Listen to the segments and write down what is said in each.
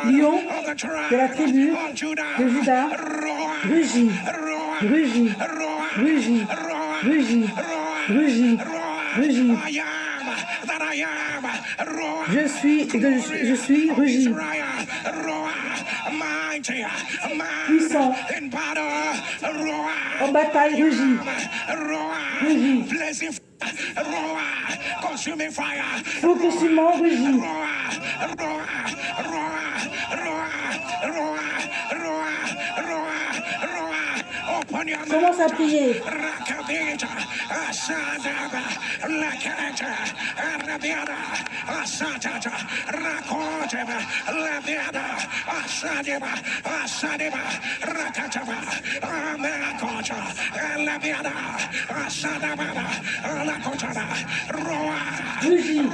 Lion de la tribu de Juda, rugis, rugis, rugis, rugis, rugis, rugis. Je suis rugis. Puissant. En bataille, rugis. Rugis. Feu consumant, rugis. Commence à prier. Rugis.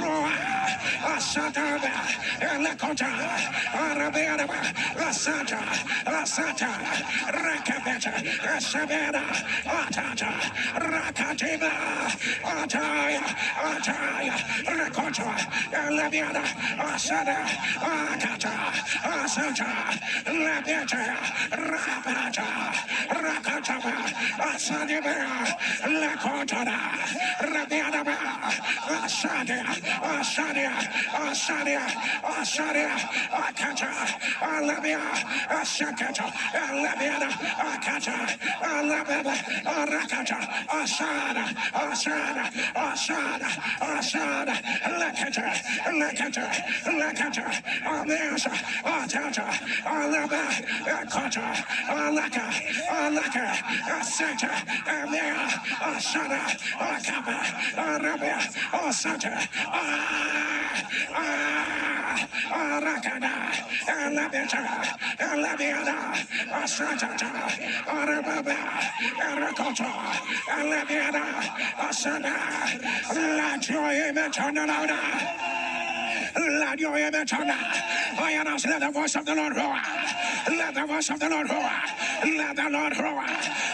Let your image turn. I announce, let the voice of the Lord roar. Let the voice of the Lord roar. Let the Lord roar.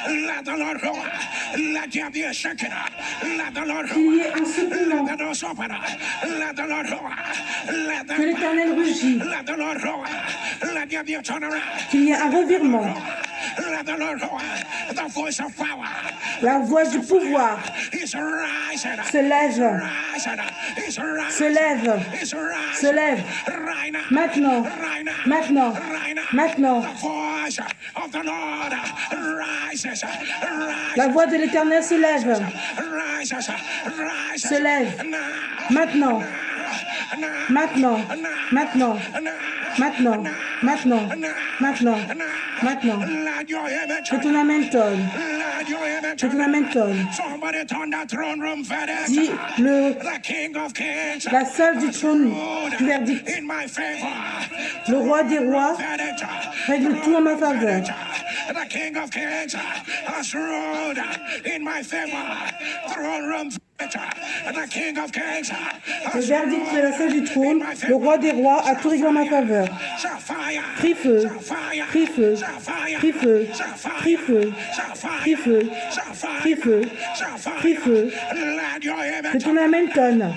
Let the Lord roar. Let there be a shaking. Let the Lord roar. Let the doors open. Let the Lord roar. Que l'Éternel rugit. Let the Lord roar. Let there be a turnaround. Qu'il y ait un revirement. Let the Lord roar. The voice of power. La voix du pouvoir se lève, se lève, se lève. Maintenant, maintenant, maintenant. La voix de l'Éternel se lève, se lève. Maintenant, maintenant, maintenant, maintenant, maintenant, maintenant, maintenant. Que ton amen tonne. Que ton amen tonne. Dis la salle du trône du verdict. Le roi des rois règle tout en ma faveur. Le verdict de la salle du trône, le roi des rois a tout réglé en ma faveur. Crie feu, crie feu, crie feu, crie feu, crie feu, crie feu, crie feu. Que ton amen tonne.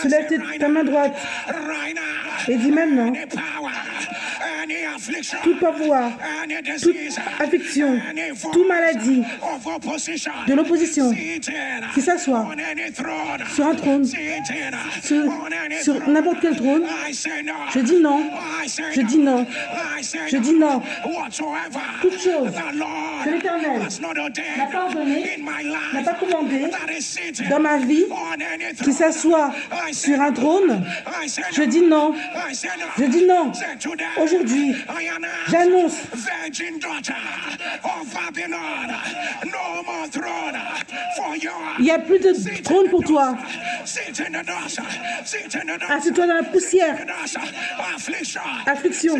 Soulève ta main droite et dis maintenant. Tout pouvoir, toute affliction, toute maladie de l'opposition qui s'assoit sur un trône, sur n'importe quel trône, je dis non, je dis non, je dis non. Toute chose que l'Éternel n'a pas ordonné, n'a pas commandé dans ma vie, qui s'assoit sur un trône, je dis non, je dis non. Aujourd'hui, j'annonce il n'y a plus de trône pour toi. Assieds-toi dans la poussière. Affliction.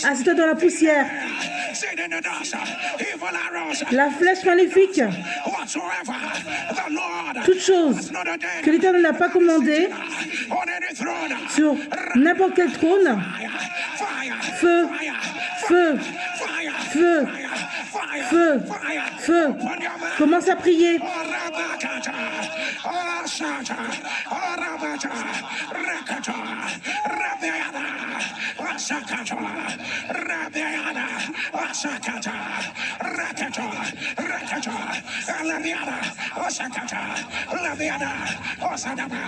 Assieds-toi dans la poussière. La flèche maléfique. Toute chose que l'Éternel n'a pas commandée sur n'importe quel trône. Feu, feu, feu, feu, feu. Commence à prier. Asakata, Rabiana, Asakata, Rakata, Rakata, Laviana, Asakata, Laviana, Osadama,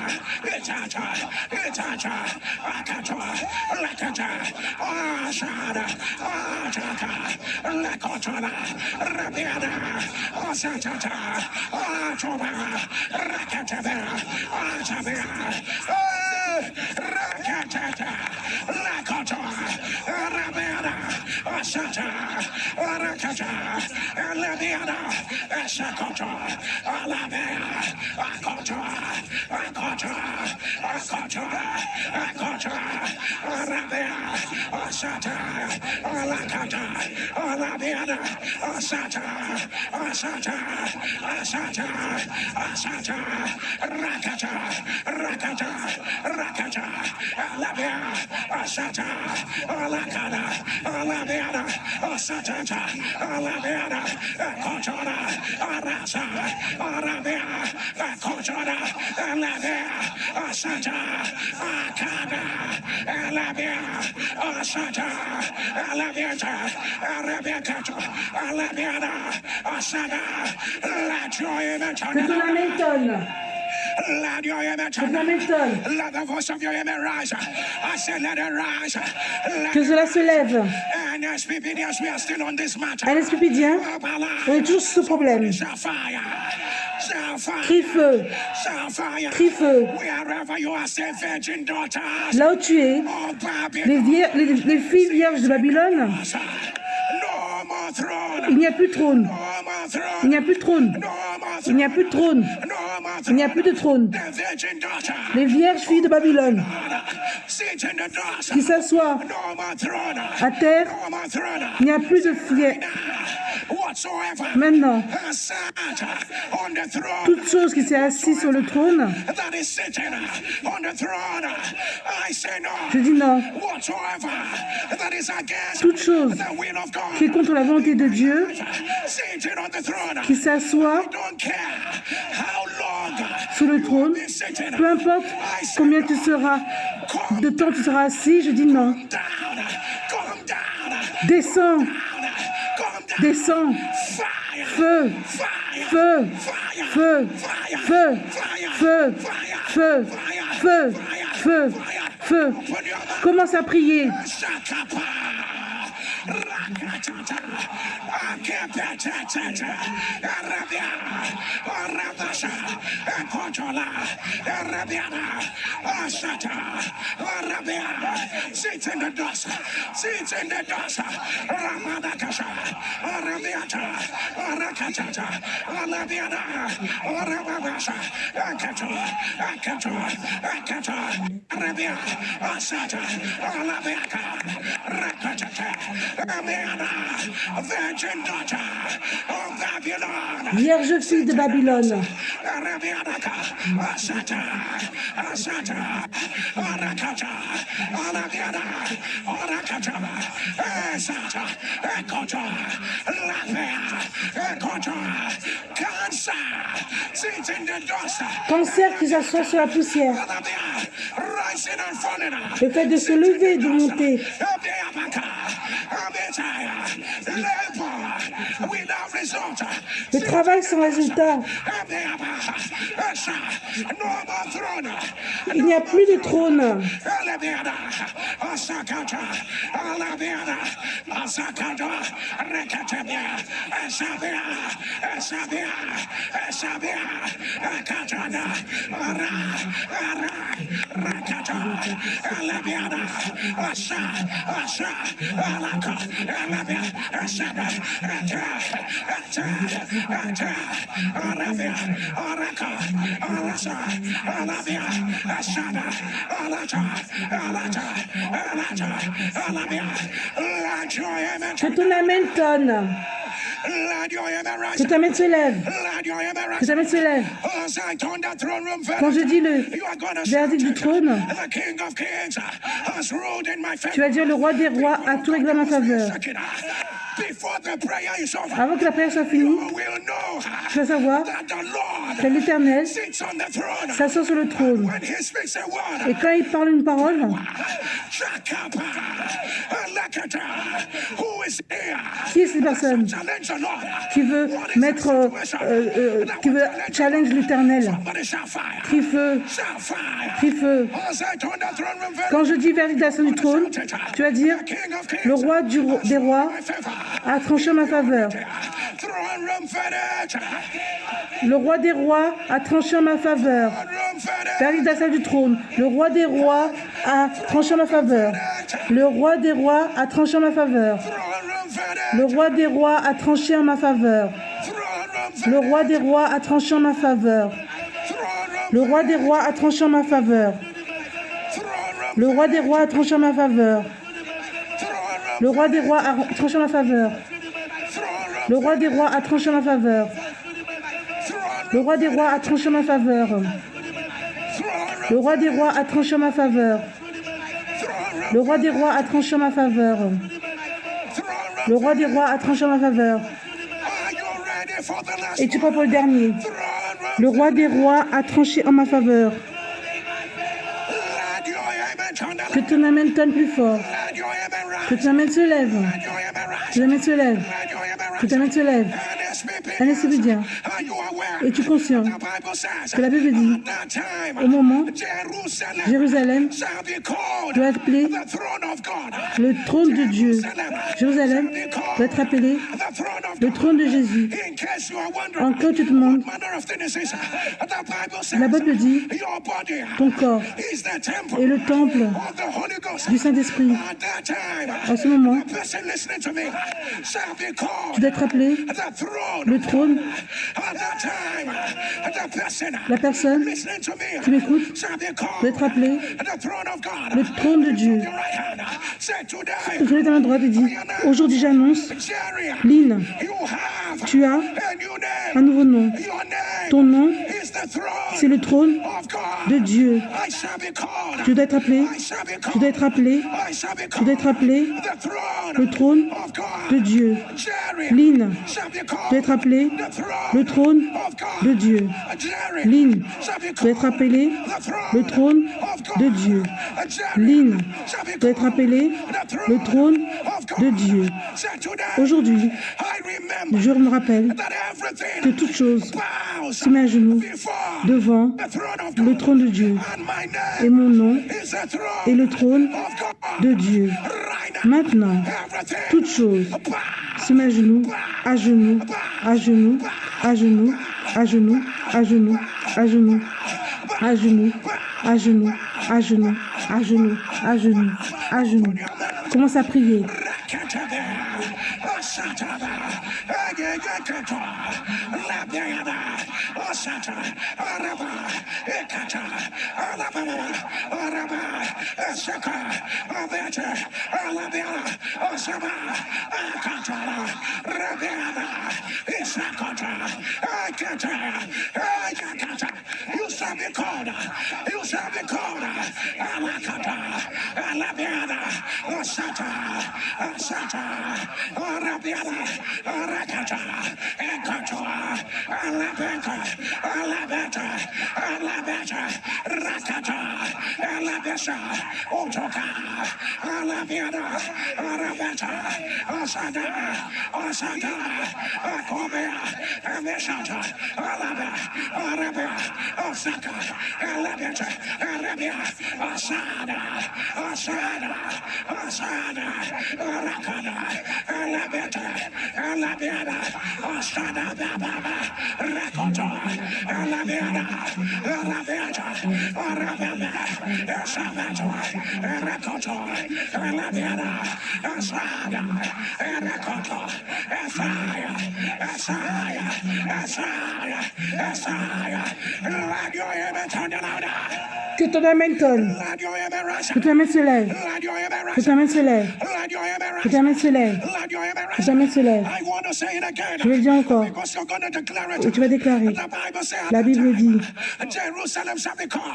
Itata, Itata, Akata, Lakata, Asada, Ataka, Lakotana, Rabiana, Osatata, Atoba, Rakata, Atabia, Rakata, Lakota, Rabiana, Asata, Rakata, Laviana, Asakota, Alavea, Akota, Akota, Akota, Akota, Rabea, Asata, Alakata, Alaviana, Asata, Asata, Asata, Asata, Rakata, Rakata, Rakata, Alavea, Asata, Alakada, Alaviana, Asata, Alaviana, Akotona, Arasa, Arabia, Akotona, Alavea, Asata, Akada, Alavea, Asata, Alaviata, Arabiacato, Alaviana, Asada, La joy Que ton âme étonne. let your image Que ton âme étonne. let the voice of your image rise. I said, let it rise. Que cela se lève. And as we are still on this matter. Un esprit pédien, on est toujours sur ce problème. Crie feu. Crie feu. Wherever you are, say virgin daughters. Là où tu es, Oh, les filles vierges de Babylone, no more throne. il n'y a plus de trône. No more throne. Il n'y a plus de trône. No more Il n'y a plus de trône. No more Il n'y a plus de trône. The virgin daughter. Les vierges filles de Babylone Sit in the dust. qui s'assoient No more throne. à terre, No more throne. il n'y a plus de fier. Whatsoever Maintenant, has sat on the throne. toute chose qui s'est assise sur le trône, That is sitting on the throne. I say no. je dis non. Whatsoever that is against Toute chose the will of God. qui est contre la volonté de Dieu, Sitting on the throne. qui s'assoit I don't care how long sur le trône, you've been sitting. peu importe combien tu seras, de temps tu seras assis, je dis non. Down. Come down. Descends, Come down. descends, Fire. feu, Fire. feu, feu, feu, feu, feu, feu, feu, feu. Commence à prier. Shakapa. Rakatata. Akepetete. Arabia. Arabasha. Ekotola. Arabiana. Asata. Arabia. Sit in the dust. Sit in the dust. Ramadakasha. Arabiata. Arakatata. Arabiana. Arabasha. Ekatola. Ekatola. Ekatola. Arabia. Asata. Arabiaka. Rakatata. Arabiana. Virgin daughter of Babylon. Vierge fille de Babylone, Arabianaka. Asata. Asata. Arakata. Arabiana. Arakata. Asata. Ekota. Lafea. Ekota. Cancer. Sits in the dust. cancer qui s'assoit sur la poussière, Arabia. Rising and falling. le fait de se lever et de monter, le travail sans résultat, il n'y a plus de trône. Que ton amène tonne, que ta main se lève, que ta main se lève. Quand je dis le verdict du trône, tu vas dire le roi des rois a tout réglé en ma faveur. Avant que la prière soit finie, tu vas savoir que l'Éternel s'assoit sur le trône. Et quand il parle une parole, Qui est cette personne qui veut mettre, qui veut challenge l'Éternel? Crie feu, crie feu. Quand je dis validation du trône, tu vas dire le roi des rois a tranché en ma faveur. Le roi des rois a tranché en ma faveur. Validation du trône. Le roi des rois a tranché en ma faveur. Le roi des rois a tranché en ma faveur. Le roi des rois a tranché en ma faveur. Le roi des rois a tranché en ma faveur. Le roi des rois a tranché en ma faveur. Le roi des rois a tranché en ma faveur. Le roi des rois a tranché en ma faveur. Le roi des rois a tranché en ma faveur. Le roi des rois a tranché en ma faveur. Le roi des rois a tranché en ma faveur. Le roi des rois a tranché en ma faveur. Le roi des rois a tranché en ma faveur. Et tu prends pour le dernier. Le roi des rois a tranché en ma faveur. Que ton amen tonne plus fort. Que ton amen se lève. Que ton amen se lève. Que ton amen se lève. Un esprit bien. Es-tu conscient que la Bible dit, au moment, Jérusalem doit être appelé le trône de Dieu. Jérusalem doit être appelé le trône de Jésus. Encore tu te demandes, la Bible dit, ton corps est le temple du Saint-Esprit. En ce moment, tu dois être appelé le trône. La personne qui m'écoute doit être appelée le trône de Dieu. Je vais dans la droite et dit, aujourd'hui j'annonce, Lynn, tu as un nouveau nom. Ton nom, c'est le trône de Dieu. Tu dois être appelé, tu dois être appelé, tu dois être appelé le trône de Dieu. Lynn, tu dois être appelé le trône de Dieu. Lynn doit être appelé le trône de Dieu. Lynn doit être appelé le trône de Dieu. Aujourd'hui, je me rappelle que toute chose se met à genoux devant le trône de Dieu. Et mon nom est le trône de Dieu. Maintenant, toute chose se met à genoux, à genoux, à genoux, à genoux, à genoux, à genoux, à genoux, à genoux, à genoux, à genoux, à genoux, à genoux, à genoux. Commence à prier. You shall be called. You shall be called. Alakata, Alabiana, Osata, Osata, Arabiana, Arakata, Ekata, Alabeta, Alabeta, Alabeta, Rakata, Alabesa, Otoka, Alabiana, Arabeta, Osada, Osada, Akobea, Amesata, Alaba, Arabia, Osaka, Alabeta, Arabia, Osada, Osada, Osada, Rakada, Alabeta, Alabiana, Osada, Baba, Rakoto, Alabiana, Alabeta, Arabia, Sabato, Rakoto, Alabiana, Osada, Rakoto, Asaya, Asaya, Asaya, Asaya, Radio Emetonda. Que ton amen tonne. Que ton amen se lève. Que ton amen se lève. Que ton amen se lève. Que ton amen se lève. Je vais le dire encore. Et tu vas déclarer. La Bible dit,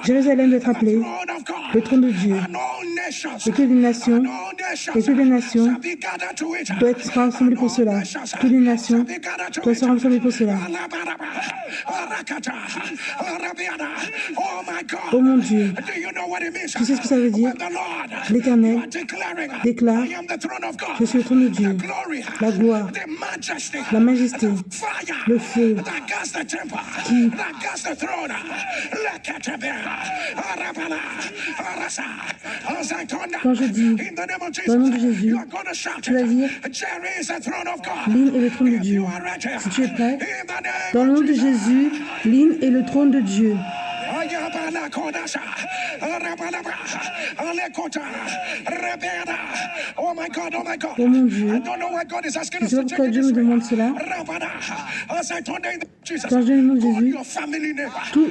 Jérusalem doit être appelée le trône de Dieu. Et toutes les nations, doivent être rassemblées pour cela. Toutes les nations doivent se rassembler pour cela. Oh mon Dieu, tu sais ce que ça veut dire? L'Éternel déclare, je suis le trône de Dieu, la gloire, la majesté, le feu qui... Quand je dis, dans le nom de Jésus, tu vas dire, Lynn est le trône de Dieu. Si tu es prêt, dans le nom de Jésus, Lynn est le trône de Dieu. Oh mon Dieu, je ne sais pas pourquoi Dieu me demande cela. Quand je dis le nom de Jésus, tout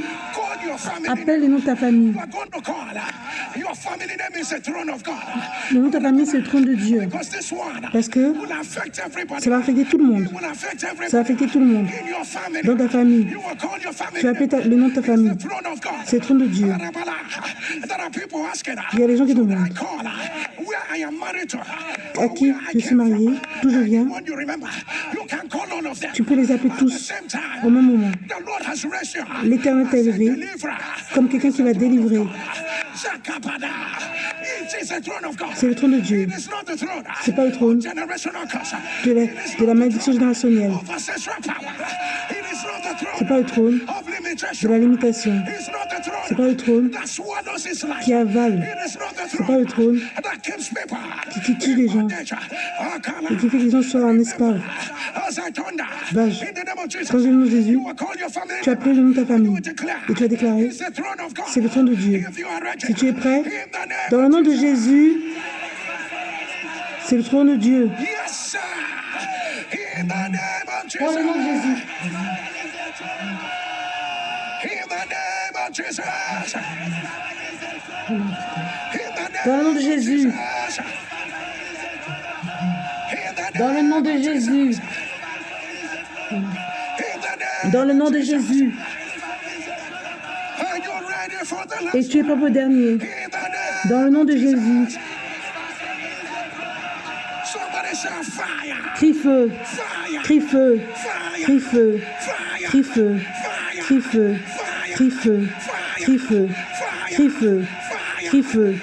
appelle le nom de ta famille. Le nom de ta famille, c'est le trône de Dieu. Parce que ça va affecter tout le monde. Ça va affecter tout le monde. Dans ta famille, tu vas appeler le nom de ta famille. C'est le trône de Dieu. Il y a des gens qui demandent à qui je suis marié, d'où je viens. Tu peux les appeler tous au même moment. L'Éternel t'a élevé comme quelqu'un qui va délivrer. C'est le trône de Dieu. Ce n'est pas le trône de la malédiction générationnelle. Ce n'est pas le trône de la limitation. Ce n'est pas le trône qui avale. Ce n'est pas le trône qui tue les gens et qui fait que les gens soient en esclave. Vache. Quand je dis le nom de Jésus, tu appelles le nom de ta famille et tu as déclaré, c'est le trône de Dieu. Si tu es prêt, dans le nom de Jésus, c'est le trône de Dieu. Dans le nom de Jésus. Dans le nom de Jésus. Dans le nom de Jésus. Dans le nom de Jésus. Et tu es pas au dernier. Dans le nom de Jésus. Crie feu. Crie feu. Crie feu. Crie feu. Crie feu. Crie feu. Crie feu. Crie feu. Crie feu.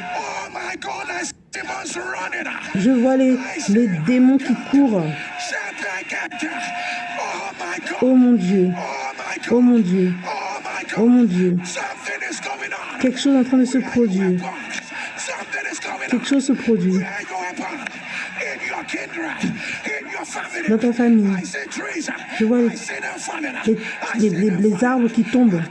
Je vois les démons qui courent. Oh mon Dieu. Oh mon Dieu. Oh mon Dieu. Quelque chose est en train de se produire. Quelque chose se produit. Dans ta famille, je vois les arbres qui tombent.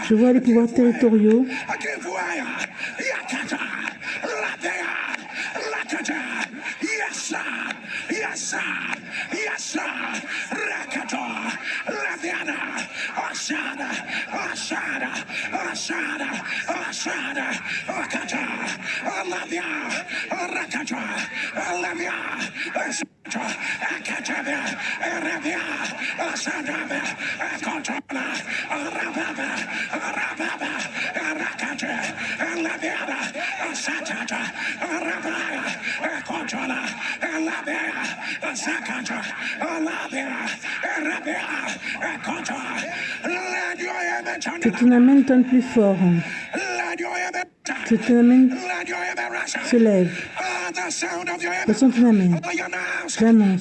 Je vois les pouvoirs territoriaux. Que ton amen tonne plus fort. Que ton amen se lève. Le son de ton amen. J'annonce.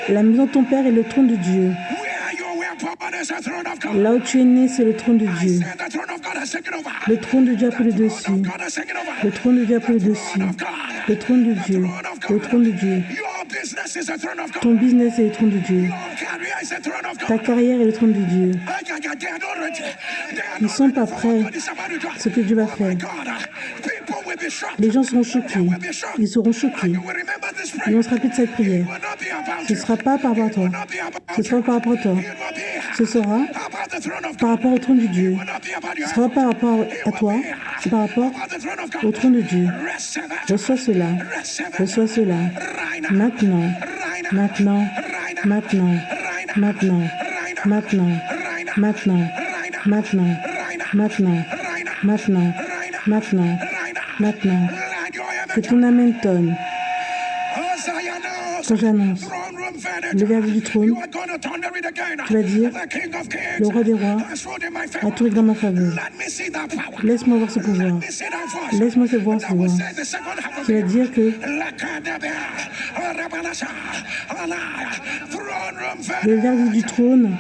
La maison de ton Père est le trône de Dieu. Là où tu es né, c'est le trône de Dieu. Le trône de Dieu a pris le dessus. Le trône de Dieu a pris le dessus. Le trône de Dieu. Le trône de Dieu. Ton business est le trône de Dieu. Ta carrière est le trône de Dieu. Ils ne sont pas prêts à ce que Dieu va faire. Les gens seront choqués. Ils seront choqués. Ils vont se rappeler de cette prière. Ce ne sera pas par rapport à toi. Ce sera par rapport à toi. Ce sera par rapport au trône de Dieu. Ce ne sera pas par rapport à toi, c'est par rapport au trône de Dieu. Reçois cela. Reçois cela. Maintenant. Maintenant. Maintenant. Maintenant. Maintenant. Maintenant. Maintenant. Maintenant. Maintenant. Maintenant. Maintenant. Que ton amen tonne. Quand j'annonce le verbe du trône, tu vas dire, le roi des rois a tout dans ma faveur. Laisse-moi voir ce pouvoir. Laisse-moi voir ce pouvoir. Tu vas dire que le verbe du trône,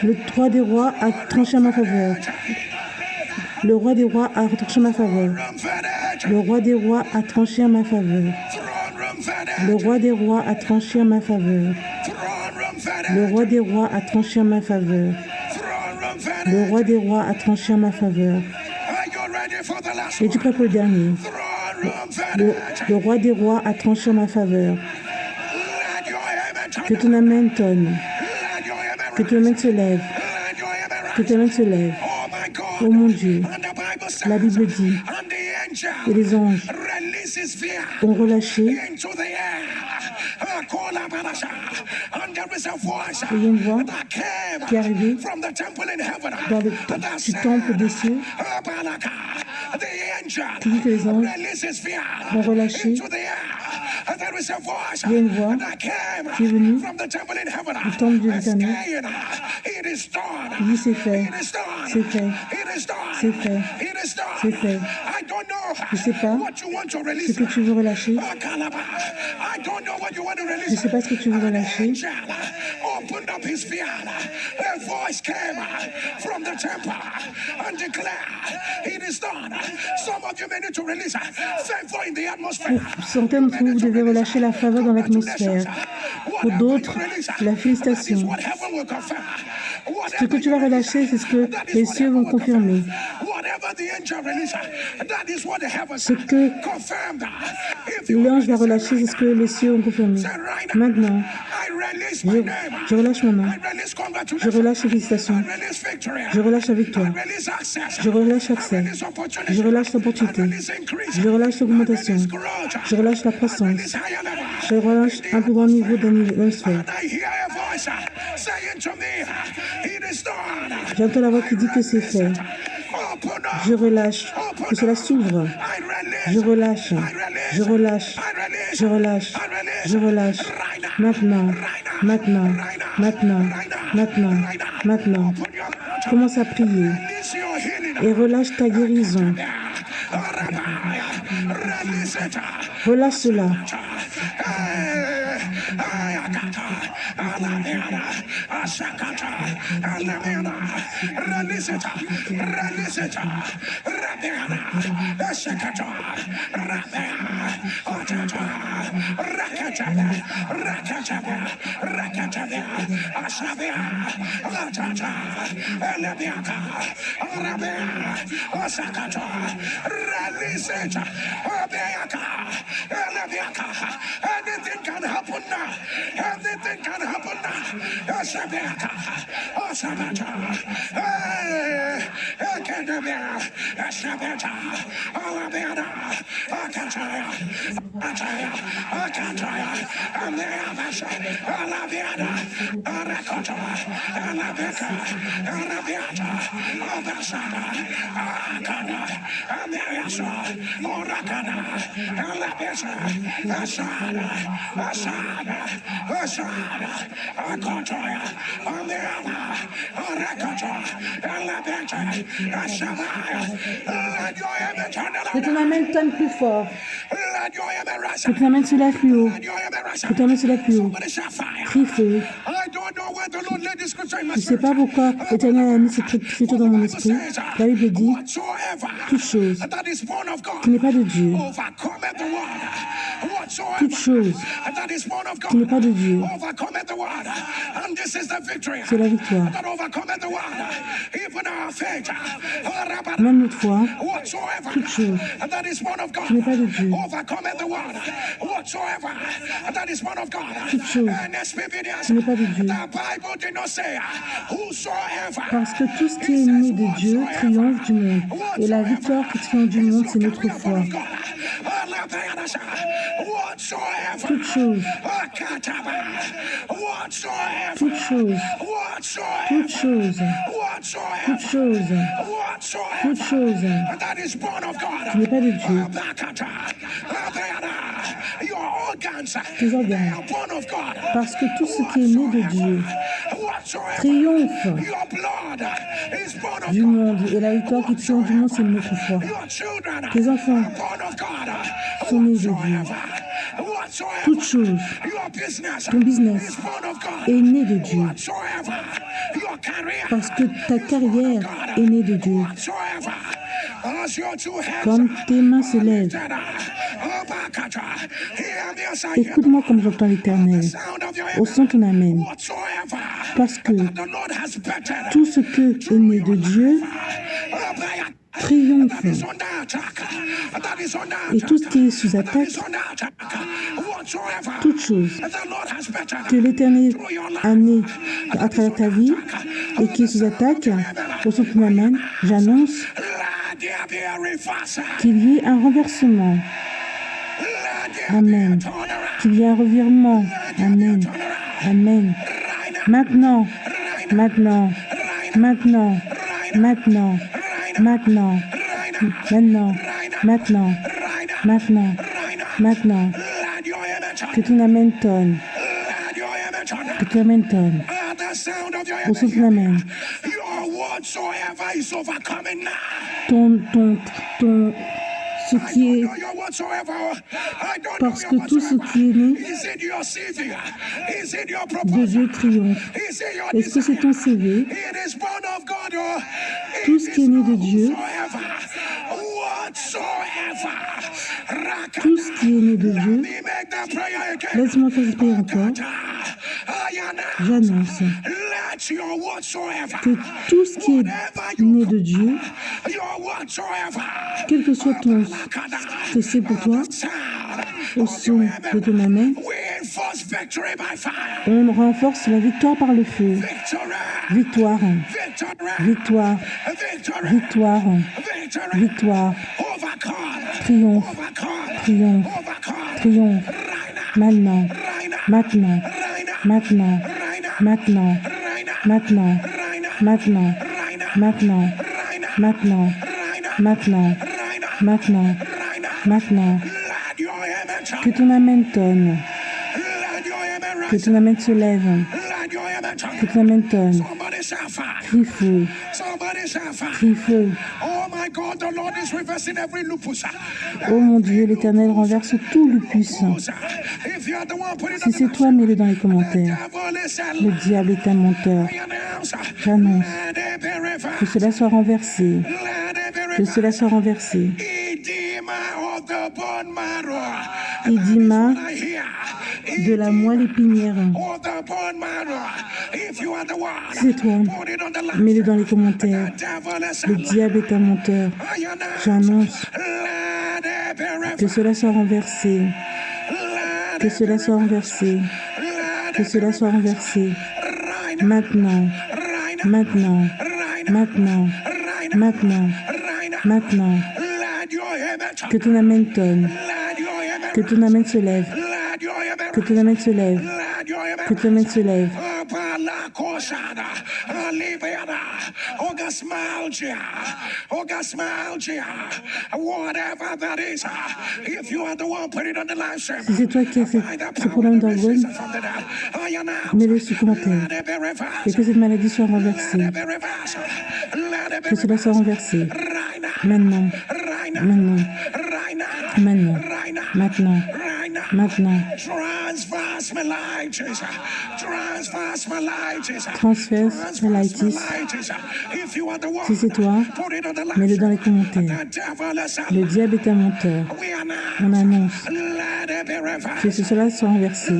le roi des rois a tranché en ma faveur. Le roi des rois a tranché en ma faveur. Le roi des rois a tranché en ma faveur. Le roi des rois a tranché en ma faveur. Le roi des rois a tranché en ma faveur. Le roi des rois a tranché en ma faveur. Es-tu prêt pour le dernier? Le roi des rois a tranché en ma faveur. Que ton amen tonne. Que ton amen se lève. Que ton amen se lève. Oh mon Dieu, la Bible dit, et les anges ont relâché. Et il y a une voix qui est arrivée du temple des cieux qui dit que les anges ont relâché. Il y a une voix qui est venue du temple de l'Éternel. Il dit c'est fait, c'est fait, c'est fait, c'est fait. Je ne sais pas ce que tu veux relâcher. Je ne sais pas ce que tu veux relâcher. Pour certains d'entre vous, vous devez relâcher la faveur dans l'atmosphère. Pour d'autres, la félicitation. Ce que tu vas relâcher, c'est ce que les cieux vont confirmer. Ce que l'ange va relâcher, c'est ce que les cieux ont confirmé. Maintenant, je relâche mon nom. Je relâche les félicitations. Je relâche la victoire. Je relâche l'accès. Je relâche l'opportunité. Je relâche l'augmentation. Je relâche la croissance. Je relâche un plus grand niveau d'atmosphère. J'entends la voix qui dit que c'est fait. Je relâche, que cela s'ouvre. Je relâche, je relâche, je relâche, je relâche. Maintenant, maintenant, maintenant, maintenant, maintenant. Commence à prier et relâche ta guérison. Relâche cela. Anything can happen now. Anything can happen now. Que ton amen tonne plus fort. Que ton amen se lève plus haut. Que ton amen se lève plus haut. Crie feu. Je ne sais pas pourquoi l'Éternel a mis cette écriture dans mon esprit. La Bible dit toute chose qui n'est pas de Dieu. Toute chose qui n'est pas de Dieu C'est la victoire. Même notre foi, toute chose qui n'est pas de Dieu, toute chose qui n'est pas de Dieu. Parce que tout ce qui est né de Dieu triomphe du monde. Et la victoire qui triomphe du monde, c'est notre foi. Toute chose, toute chose, toute chose, toute chose, toute chose qui n'est pas de Dieu. Tes organes. Parce que tout ce qui est né de Dieu triomphe du monde. Et la victoire qui triomphe du monde, c'est notre foi. Tes enfants sont nés de Dieu. Toute chose, ton business est né de Dieu. Parce que ta carrière est née de Dieu. Comme tes mains se lèvent, écoute-moi comme j'entends l'Éternel. Au son ton Amen. Parce que tout ce que est né de Dieu triomphe. Et tout ce qui est sous attaque, toute chose que l'Éternel a né à travers ta vie et qui est sous attaque, au son ton Amen, j'annonce qu'il y ait un renversement. Amen. Qu'il y ait un revirement. Amen. Amen. Maintenant, maintenant, maintenant, maintenant, maintenant, maintenant, maintenant, maintenant, maintenant. Que ton Amen tonne. Que ton Amen tonne. Au son ton Amen. Ce qui est, parce que tout ce qui est né de Dieu triomphe. Est-ce que c'est ton CV? Tout ce qui est né de Dieu, tout ce qui est né de Dieu, laisse-moi faire cette prière encore. J'annonce que tout ce qui est né de Dieu, quel que soit ton que c'est pour toi, au son de ton Amen, on renforce la victoire par le feu. Victoire, victoire, victoire, victoire, triomphe, triomphe, triomphe, maintenant, maintenant, maintenant, maintenant, maintenant, maintenant, maintenant, maintenant, maintenant, maintenant, maintenant, que ton Amen tonne, que ton Amen se lève, que ton Amen tonne, crie feu, crie feu. Oh mon Dieu, l'Éternel renverse tout lupus. Si c'est toi, mets-le dans les commentaires. Le diable est un menteur. J'annonce que cela soit renversé. Que cela soit renversé. Édima de la moelle épinière. C'est toi. Mets-le dans les commentaires. Le diable est un menteur. J'annonce que cela soit renversé. Que cela soit renversé. Que cela soit renversé. Maintenant. Maintenant. Maintenant. Maintenant. Maintenant. Que ton Amen tonne. Que ton Amen se lève. Que ton Amen se lève. Que ton Amen se lève. Si c'est toi qui as ce problème d'orgone, mets-le sous commentaire. Et que cette maladie soit renversée. Que cela soit renversé. Maintenant. Maintenant. Maintenant. Maintenant. Maintenant. transfers, si c'est toi, mets-le dans les commentaires. Le diable est un menteur. On annonce que cela soit renversé,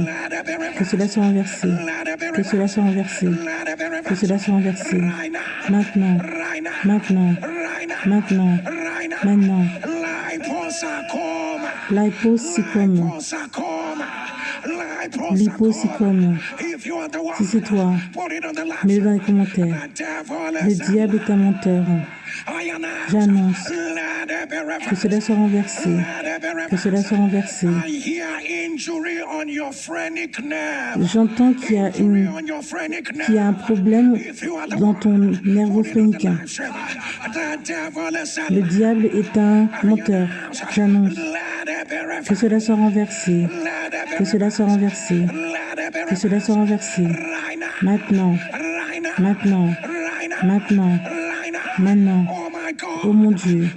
que cela soit renversé, que cela soit renversé, que cela soit renversé. Maintenant, maintenant, maintenant, maintenant. L'hypocycome. L'hypocycome. Si c'est toi, mets-le dans les commentaires. Le diable est un menteur. J'annonce que cela soit renversé, que cela soit renversé. J'entends qu'il y a un problème dans ton nerveau phrénique. Le diable est un menteur. J'annonce que cela soit renversé, que cela soit renversé, que cela soit renversé. Maintenant, maintenant, maintenant, maintenant. Oh mon Dieu,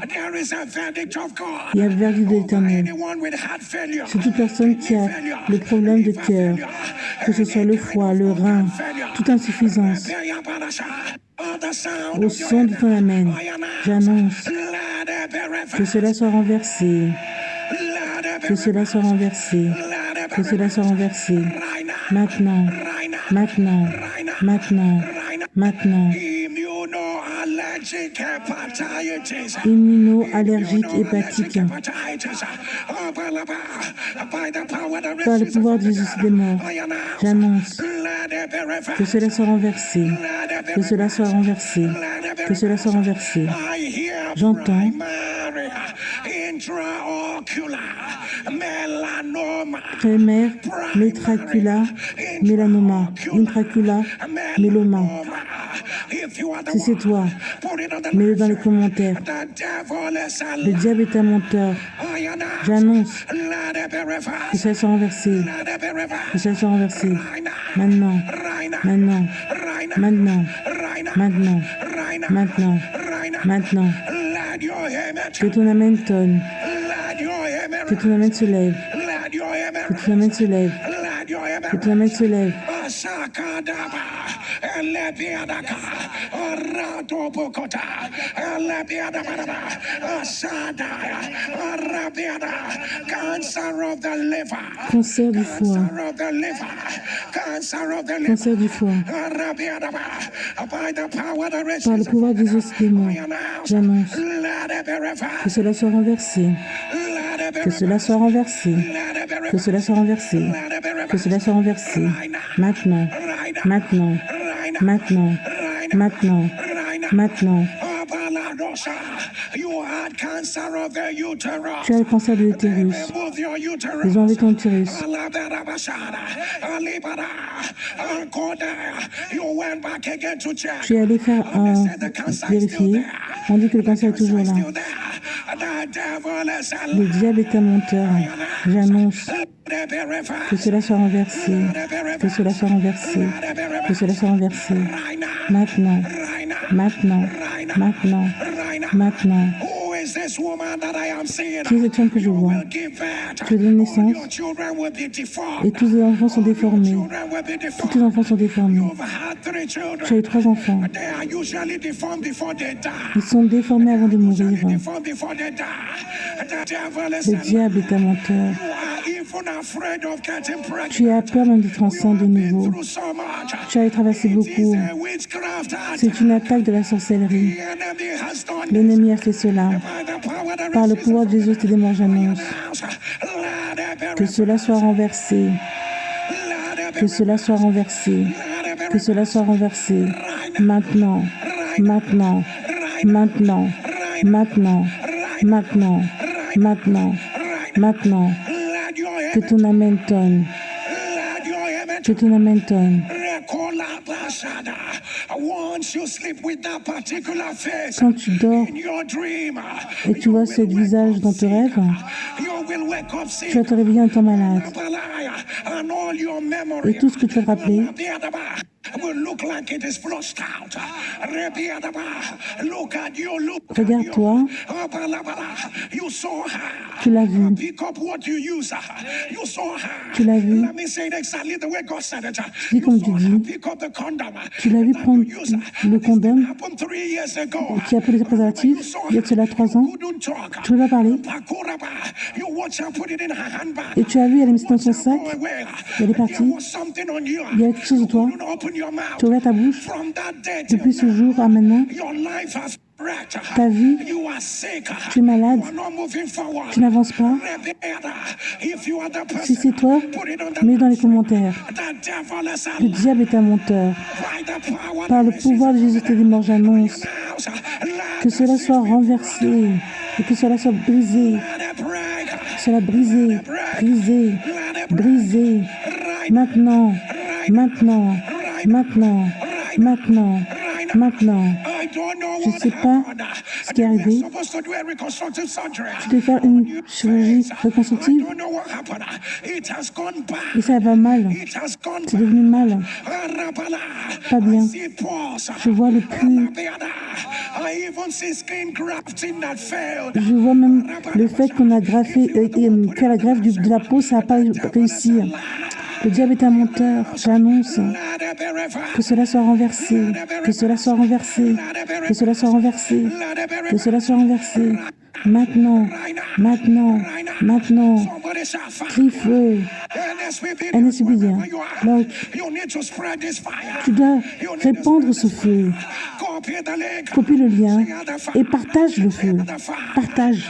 il y a le verdict de l'Éternel. C'est toute personne qui a le problème de cœur, que ce soit le foie, le rein, toute insuffisance. Au son de ton Amen, j'annonce que cela soit renversé, que cela soit renversé, que cela soit renversé. Maintenant, maintenant, maintenant, maintenant. Immuno-allergique hépatique. Par le pouvoir de Jésus des morts, j'annonce que cela soit renversé, que cela soit renversé, que cela soit renversé. J'entends primaire, métracula, mélanoma, intracula, méloma. Si c'est toi, mets-le dans les commentaires. Le diable est un menteur. J'annonce que ça soit renversé, que ça soit renversé. Maintenant, maintenant, maintenant, maintenant, maintenant, maintenant. Que ton Amen tonne. Que ton Amen se lève. Que ton Amen se lève. Que ton Amen se lève. Cancer du foie. Cancer du foie. Par le pouvoir des os des morts, j'annonce que cela soit renversé. Que cela soit renversé. Que cela soit renversé. Que cela soit renversé. Maintenant. Maintenant. Maintenant. Maintenant. Maintenant. Tu as le cancer de l'utérus. Ils ont enlevé ton utérus. Tu es allé faire vérifier. On dit que le cancer est toujours là. Le diable est un menteur. J'annonce que cela soit renversé. Que cela soit renversé. Que cela soit renversé. Maintenant. Maintenant. Maintenant. Maintenant. Qui est cette femme que je vois? Tu donnes naissance et tous les enfants sont déformés. Tous les enfants sont déformés. Tu as eu 3 enfants. Ils sont déformés avant de mourir. Le diable est un menteur. Tu as peur même d'être enceinte de nouveau. Tu as traversé beaucoup. C'est une attaque de la sorcellerie. L'ennemi a fait cela. Par le pouvoir de Jésus et des morts, j'annonce que cela soit renversé. Que cela soit renversé. Que cela soit renversé. Maintenant. Maintenant. Maintenant. Maintenant. Maintenant. Maintenant. Maintenant. Que ton Amen tonne. Que ton Amen tonne. Quand tu dors et tu vois ce visage dans tes rêves, tu vas te réveiller en temps malade. Et tout ce que tu vas te rappeler, will look like it is flushed out. Look at you, look. Regarde-toi. You saw her. Tu l'as vu. Pick up what you use. You saw her. Tu l'as vu. Let me say it exactly the way God said it. Dis comme tu dis. Pick up the condom. Tu l'as vu prendre le condom qui a pris les préservatifs il y a de cela 3 ans. Tu ne peux pas parler. Et tu as vu, elle a mis dans son sac. Elle est partie. Il y a quelque chose de toi. Tu ouvres ta bouche. Depuis ce jour à maintenant, ta vie, tu es malade, tu n'avances pas. Si c'est toi, mets dans les commentaires. Le diable est un menteur. Par le pouvoir de Jésus des morts, j'annonce que cela soit renversé et que cela soit brisé. Cela brisé, brisé, brisé. Maintenant, maintenant, maintenant, maintenant, maintenant. Je ne sais pas ce qui est arrivé. Je devais faire une chirurgie reconstructive et ça va mal. C'est devenu mal. Pas bien. Je vois le plus. Je vois même le fait qu'on a graffé, fait la greffe de la peau, ça n'a pas réussi. Le diable est un menteur. J'annonce que cela soit renversé, que cela soit renversé, que cela soit renversé, que cela soit renversé. Maintenant, maintenant, maintenant. Crie feu. NSBDien. Donc, tu dois répandre ce feu. Copie le lien et partage le feu. Partage.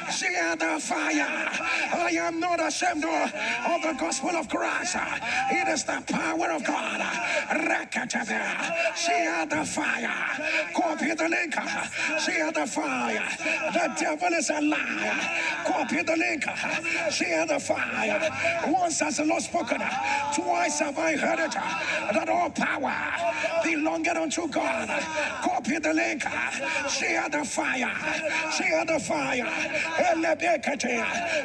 I am not ashamed of the gospel of Christ. It is the power of God. She had the fire. Copy the link. She had the fire. The devil is a liar. Copy the link. She had the fire. Once has the Lord spoken. Twice have I heard it. That all power belongeth unto God. Copy the link. She had the fire. She had the fire.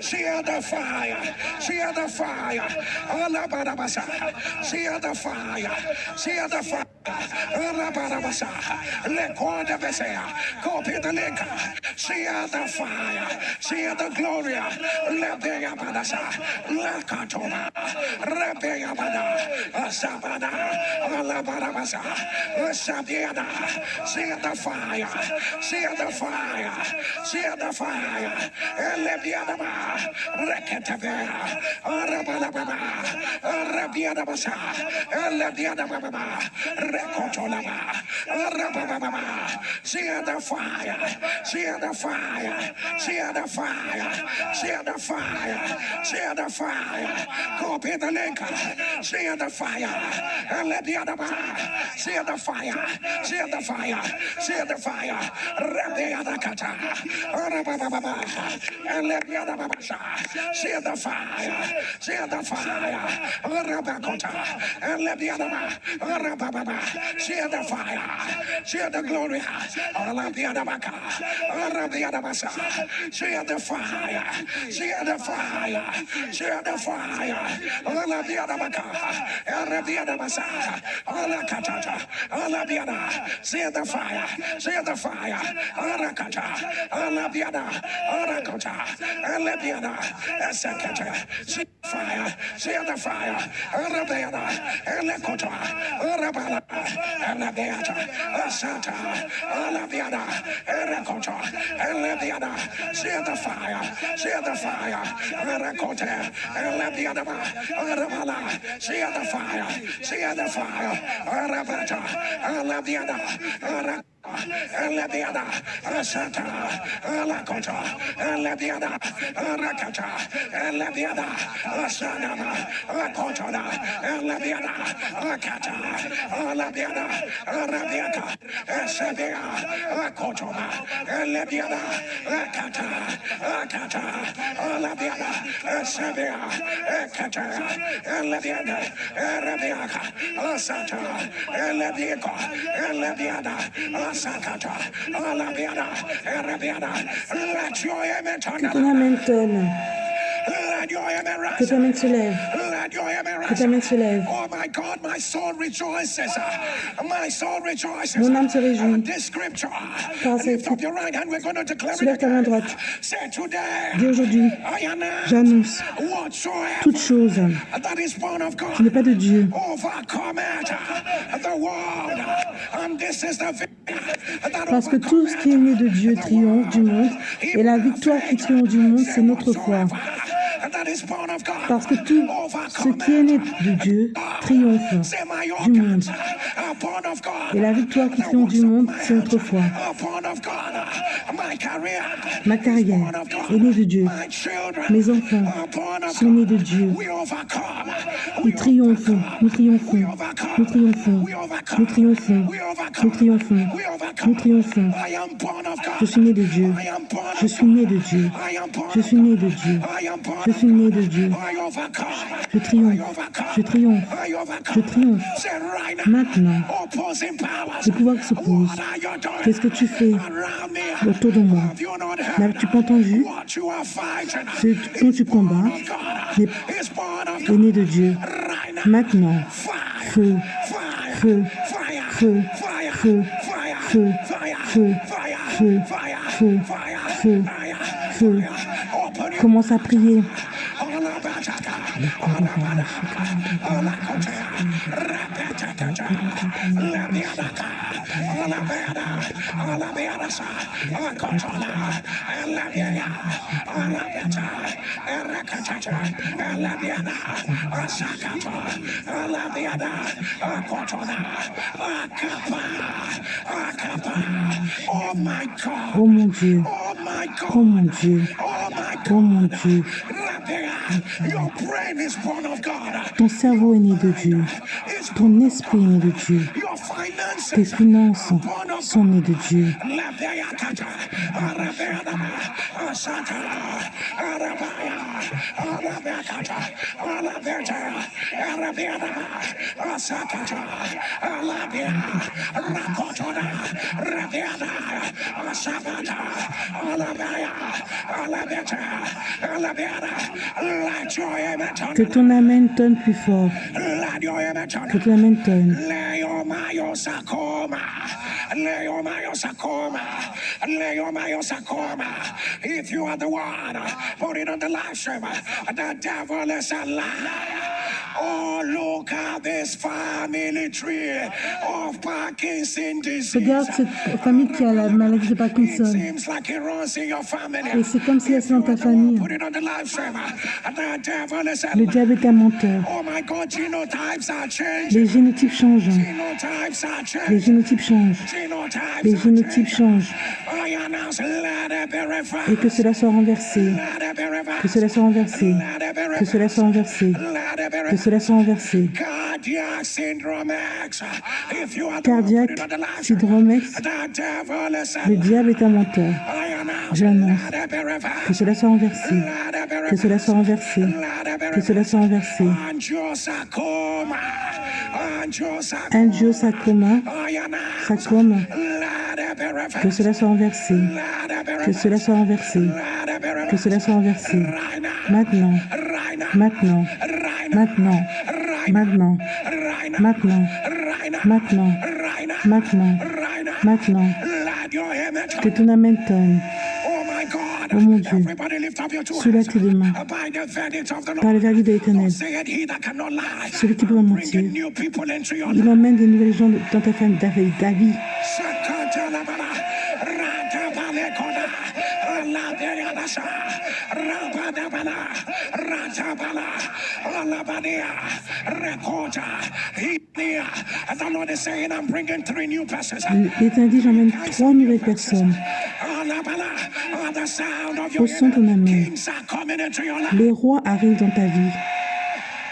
She had the fire. She had the fire. She had the fire. She had the fire. Copy the link. She had the fire. She had the glory. Lakatoma. Rebeyabada. Sabada. Alabarabasa. Sabiada. She had the fire. She had the fire. She had the fire. Elebiadaba. Reketabera. Arabalababa. Arabiadabasa. Elebiadababa. Rekotolaba. Arabababa. She had the fire. She had the fire. She had the fire. She had the fire. She had the fire. Copy the link. She had the fire. Elebiadaba. She had the fire. She had the fire. She had the fire. Rebiadakata. Arabababa. Elebiadababa. She had the fire. She had the fire. Arabakota. Elebiadaba. Arabababa. She had the fire. She had the glory. Arabiadabaka. Arabiadabasa. She had the fire. She had the fire. She had the fire. Arabiadabaka. Arabiadabasa. Alakatata. Alabiada. She had the fire. She had the fire. Arakata. Alabiada. Arakota. Alabiada. Esakata. She fire. She had the fire. Arabiada. Elekota. Arabala. Alabiata. Asata. Alabiada. Erekota. Alabiada. She had the fire. She had the fire. Erekota. Alabiada. Arabala. She had the fire. She had the fire. Arabata. Alabiada. Arakota. Elebiada, Asata, Alakota, Elebiada, Arakata, Elebiada, Asana, Akotona, Elebiada, Akata, Alabiada, Arabiaka, Esabia, Akotona, Elebiada, Akata, Akata, Alabiada, Esabia, Akata, Elebiada, Arabiaka, Asata, Elebiaka, Elebiada. Asakata, Alabiada, Arabiada, let your amen turn. Que ton amen tonne. Que ta main se lève. Que ta main se lève. Oh my God, my soul rejoices. My soul rejoices. Mon âme se réjouit. This scripture. Par cette Lift up your right hand. We're going to declare Soulève ta main it. droite. Say today. Dis aujourd'hui, I announce j'annonce toute chose that is born of God. qui n'est pas de Dieu. Overcome the world. And this is the victory that Parce que tout ce qui est né de Dieu triomphe du monde. Et la victoire qui triomphe du monde, c'est notre foi. Parce que tout ce qui est né de Dieu triomphe du monde. Et la victoire qui triomphe du monde, c'est notre foi. Ma carrière est née de Dieu. Mes enfants sont nés de Dieu. Nous triomphons, nous triomphons, nous triomphons, nous triomphons, nous triomphons, nous triomphons. Je suis né de Dieu. Je suis né de Dieu. Je suis né de Dieu. Je suis né de Dieu. Je triomphe. Je triomphe. Je triomphe. Maintenant, les pouvoirs qui s'opposent. Qu'est-ce que tu fais autour de moi? N'as-tu pas entendu? Ce dont tu combats est né de Dieu. Maintenant, feu, feu, feu, feu, feu, feu, feu, feu, feu, feu. Commence à prier. Oh mon Dieu, oh mon Dieu, oh mon Dieu. Ton cerveau est né de Dieu. Ton esprit est né de Dieu. Tes finances sont nées de Dieu. Que ton amen tonne plus fort. Que ton amen tonne. If you are the one, put it on the live stream. The devil is a lie. Oh, look at this family tree of Parkinson disease. Regarde cette famille qui a la maladie de Parkinson. Seems like it runs in your family. Et c'est comme si elle est dans ta famille. Put it on the live stream. The devil is a Le lie. diable est un menteur. Oh my God, genotypes are changing. Les génotypes changent. Genotypes are changing. Les génotypes changent. Genotypes Les are génotypes changing. changent. I announce, let it be reversed. Et que cela soit renversé. Let it be reversed. Que cela soit renversé. Let it be Que cela soit renversé. Let it be Que reversed. cela soit renversé. Cardiac syndrome X. If you are the one, Cardiaque, put it on the live. syndrome X, The devil is a le diable est un menteur. I announce, J'annonce let it be reversed. que cela soit renversé. Let it be Que cela soit renversé. Let it be Que cela soit renversé. Angiosarcoma. Angiosarcoma. Angiosarcoma, I announce, sarcome, let it be reversed. que cela soit renversé. Let it be Que reversed. cela soit renversé. Let it be reversed. Que cela soit renversé. Right now. Maintenant, Right now. maintenant, Right now. maintenant, Right now. maintenant, Right now. maintenant, Right now. maintenant, Right now. maintenant, Right now. maintenant. Let your image. Que ton amen tonne. Oh my God. Oh mon Dieu. Everybody lift up your two Soulève hands. tes deux mains. By the verdict of the Par le Lord. verdict de l'Éternel. Say it, he that cannot lie. Celui qui peut pas mentir. Bringing new people into your Il life. emmène des nouvelles gens dans ta famille, ta vie. Shakatalabala. Ratabalekona. Alabeyanasa. Rabadabala. Ratabala. Alabania. Rekota. Hipnia. And the Lord is saying, I'm bringing 3 new persons. L'Éternel dit, j'emmène 3 nouvelles personnes. Alabala. The sound of Au your son de ton amen. kings are coming into your life. Les rois arrivent dans ta vie.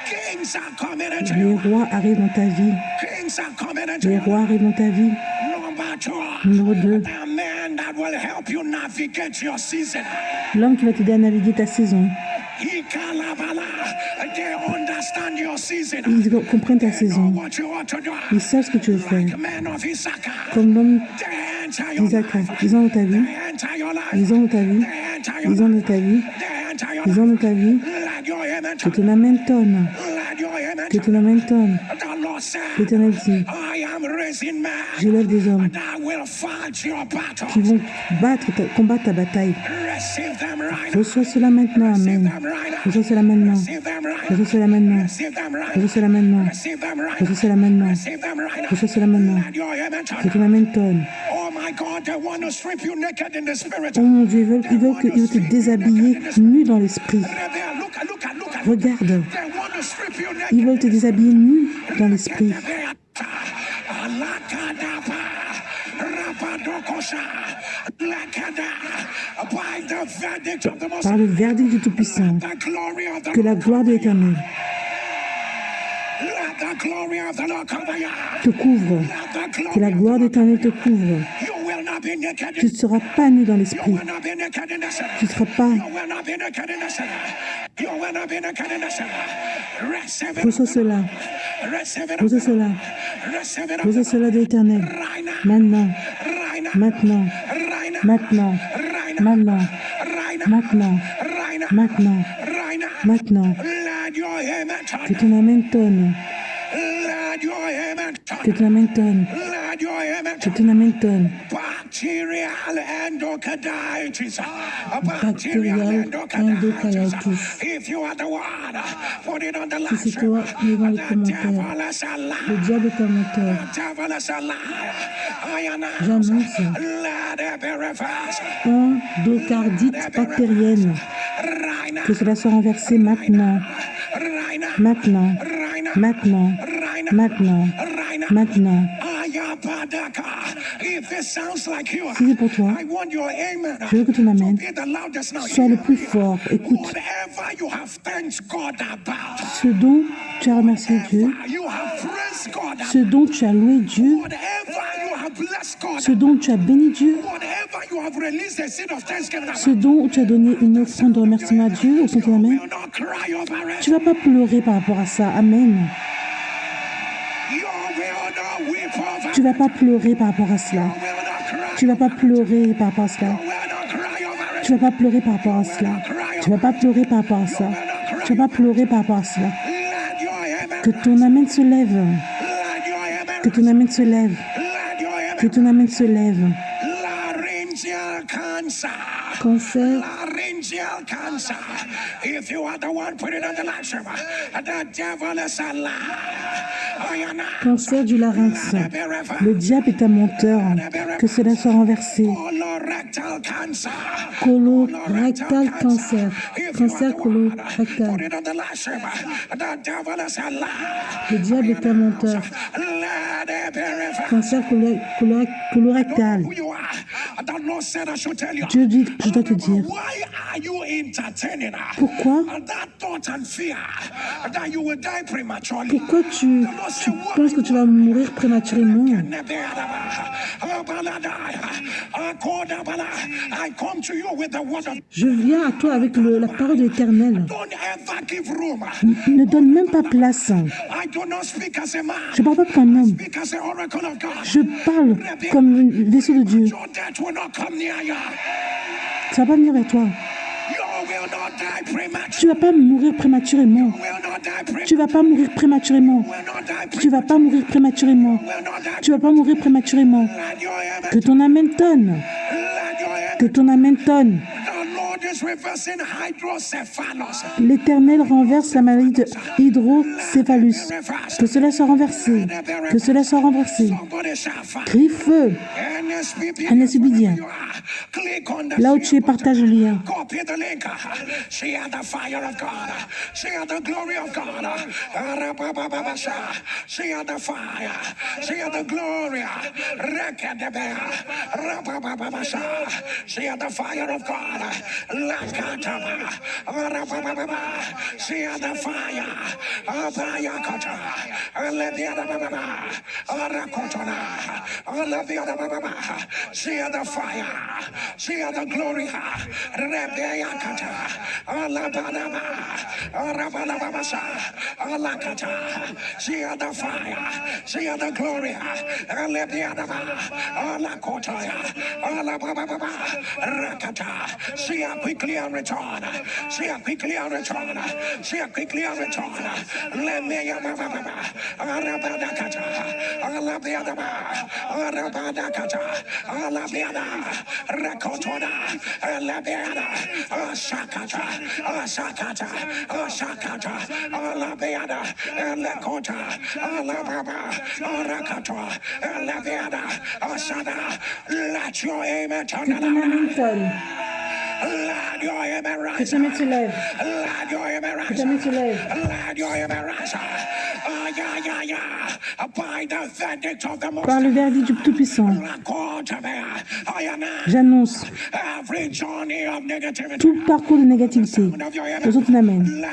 Kings are coming into Les your life. rois arrivent dans ta vie. Kings are coming into Les your life. rois arrivent dans ta vie. Number 2. Numéro 2, The man that will help you navigate your season. l'homme qui va t'aider à naviguer ta saison. Ikalabala. They understand your season. Ils comprennent ta They know saison. what you ought to do. Ils savent ce que tu veux faire. Like men of Issachar. Comme l'homme They enter your d'Isaac. life. Ils ont dans ta vie. They enter your life. Ils ont dans ta vie. They enter your Ils ont life. dans ta vie. They enter your Disons dans ta vie que ton amen tonne. Que ton amen tonne. L'Éternel dit, j'élève des hommes qui vont combattre ta bataille. Reçois cela maintenant, amen. Reçois cela maintenant. Reçois cela maintenant. Reçois cela maintenant. Reçois cela maintenant. Reçois cela maintenant. Que ton amen tonne. Oh mon Dieu, ils veulent te déshabiller nu dans l'esprit. Regarde. Ils veulent te déshabiller nu dans l'esprit. Par le verdict du Tout-Puissant, que la gloire de l'Éternel te couvre, que la gloire de l'Éternel te couvre. Tu ne seras pas nu dans l'esprit. Tu ne seras pas. Reçois cela. Reçois cela. Reçois cela de l'Éternel. Maintenant. Maintenant. Maintenant. Maintenant. Maintenant. Maintenant. Maintenant. Que ton amen tonne. Que ton amen tonne. Que ton amen tonne. Bacterial endocarditis. Bacterial endocarditis. If you are the one, put it on the Si c'est toi, mets dans les commentaires. Le diable est un menteur. J'annonce endocardite bactérienne. Que cela soit renversé maintenant. Maintenant. Maintenant. Maintenant. Maintenant. Si c'est pour toi, je veux que ton amen soit le plus fort. Écoute, ce dont tu as remercié Dieu, ce dont tu as loué Dieu, ce dont tu as béni Dieu, ce dont tu as donné une offrande de remerciement à Dieu au sein de ton amen, tu ne vas pas pleurer par rapport à ça. Amen. Tu ne vas pas pleurer par rapport à cela. Tu ne vas pas pleurer par rapport à cela. Tu ne vas pas pleurer par rapport à cela. Tu ne vas pas pleurer par rapport à ça. Tu ne vas pas pleurer par rapport à cela. Que ton amen se lève. Que ton amen se lève. Que ton amen se lève. Cancer. If you are the one, put it on the live stream. The devil is a liar. Cancer du larynx. Le diable est un menteur. Que cela soit renversé. Colorectal cancer. Cancer colorectal. Le diable est un menteur. Cancer colorectal. Dieu dit, je dois te dire, pourquoi tu penses que tu vas mourir prématurément? Je viens à toi avec la parole de l'Éternel. Ne donne même pas place. Je ne parle pas comme un homme. Je parle comme un vaisseau de Dieu. Ça ne va pas venir vers toi. Tu ne vas pas mourir prématurément. Tu ne vas pas mourir prématurément. Tu ne vas pas mourir prématurément. Tu ne vas pas mourir prématurément. Que ton amen tonne. Que ton amen tonne. L'Éternel renverse la maladie de hydrocéphalus. Que cela soit renversé. Que cela soit renversé. Crie feu. Anasubidien. Là où tu es, partage le lien. She had the glory. Rebeyakata. Alabadaba. Arabalababasa. Alakata. She had the fire. She had the glory. Alebiadaba. Alakotaya. Alabababa. Rakata. She had quickly and return. See her quickly and return. See her quickly and return. Let me Arabadakata. Alabiadaba. Arabadakata. Alabiada. Rakotona. Alabiada. Asakata. Asakata. Asakata. Alabiada. Alakota. Alababa. Arakata. Alabiada. Asada. Let your amen turn Que ton amen tonne. Let your amen rise. Que ta main se lève. Let your amen rise. Que ta main se lève. Let your amen rise. By the verdict of the Most Par le verdict du Tout-Puissant, j'annonce tout parcours de négativité. Aux autres amène.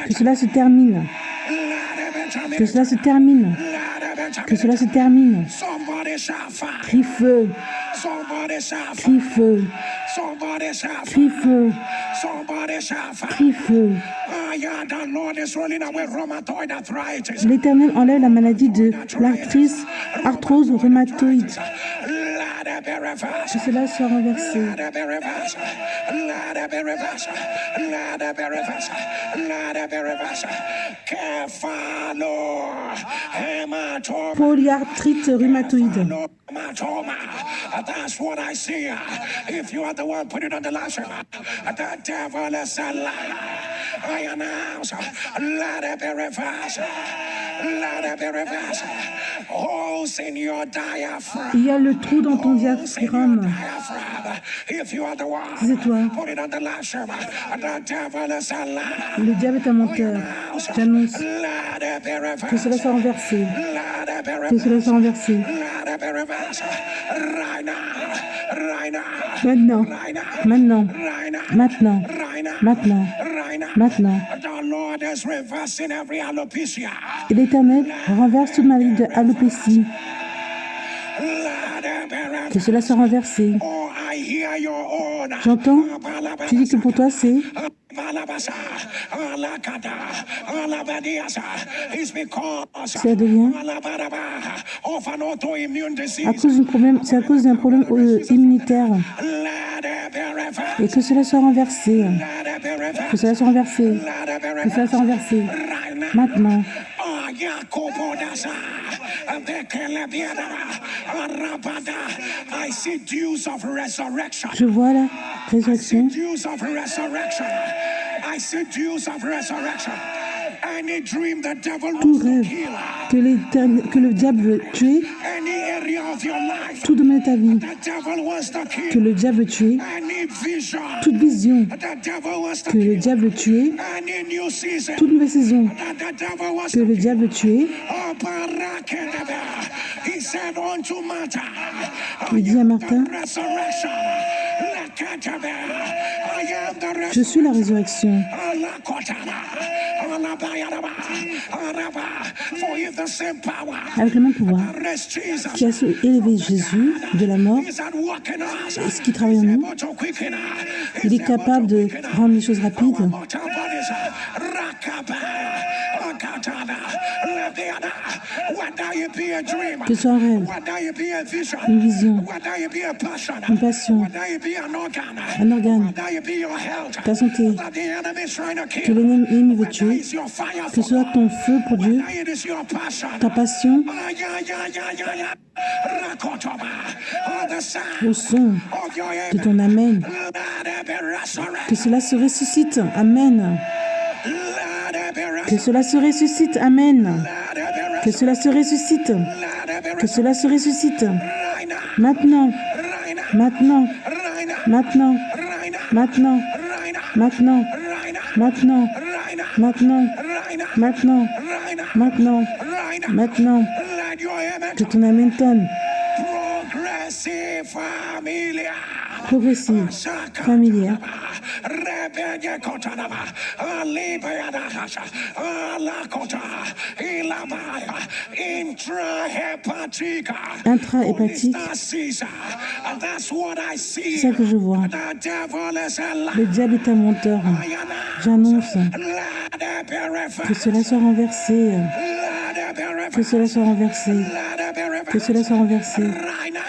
Que cela se termine. Que cela se termine. Que cela se termine. Crie feu. Crie feu. Crie feu. Crie feu. L'Éternel enlève la maladie de l'arthrose rhumatoïde. Que cela soit renversé. Polyarthrite rhumatoïde. That's what I see. If you are the one, put it on the last one. The devil is a liar. I announce, let it be reversed. Let it be reversed. Holes in your diaphragm. Il y a le trou dans ton diaphragme. If you are the one, c'est toi. Put it on the last one. The devil is a liar. Le diable est un menteur. J'annonce que cela soit renversé. Que cela soit renversé. Maintenant, maintenant, maintenant, maintenant, maintenant. Et l'Éternel renverse toute maladie de alopécie. Que cela soit renversé. J'entends, tu dis que pour toi c'est... Ça devient c'est à cause d'un problème immunitaire. Et que cela soit renversé. Que cela soit renversé. Que cela soit renversé. Maintenant. Je vois la résurrection. Tout rêve que le diable veut tuer, tout domaine de ta vie, que le diable veut tuer, toute vision que le diable veut tuer, toute nouvelle saison que le diable veut tuer. Il dit à Martin, je suis la résurrection. Avec le même pouvoir qui a élevé Jésus de la mort, ce qui travaille en nous, il est capable de rendre les choses rapides. Que ce soit un rêve, une vision, une passion, un organe, ta santé, que l'ennemi veut tuer, que ce soit ton feu pour Dieu, ta passion, le son de ton Amen, que cela se ressuscite, Amen. Que cela se ressuscite, Amen. Que cela se ressuscite. Que cela se ressuscite. Maintenant. Maintenant. Maintenant. Maintenant. Maintenant. Maintenant. Maintenant. Maintenant. Maintenant. Maintenant. Que ton Amen tonne. Progressive, familière. Intra-hépatique. C'est ça que je vois. Le diable est un menteur. J'annonce que cela soit renversé. Que cela soit renversé. Que cela soit renversé.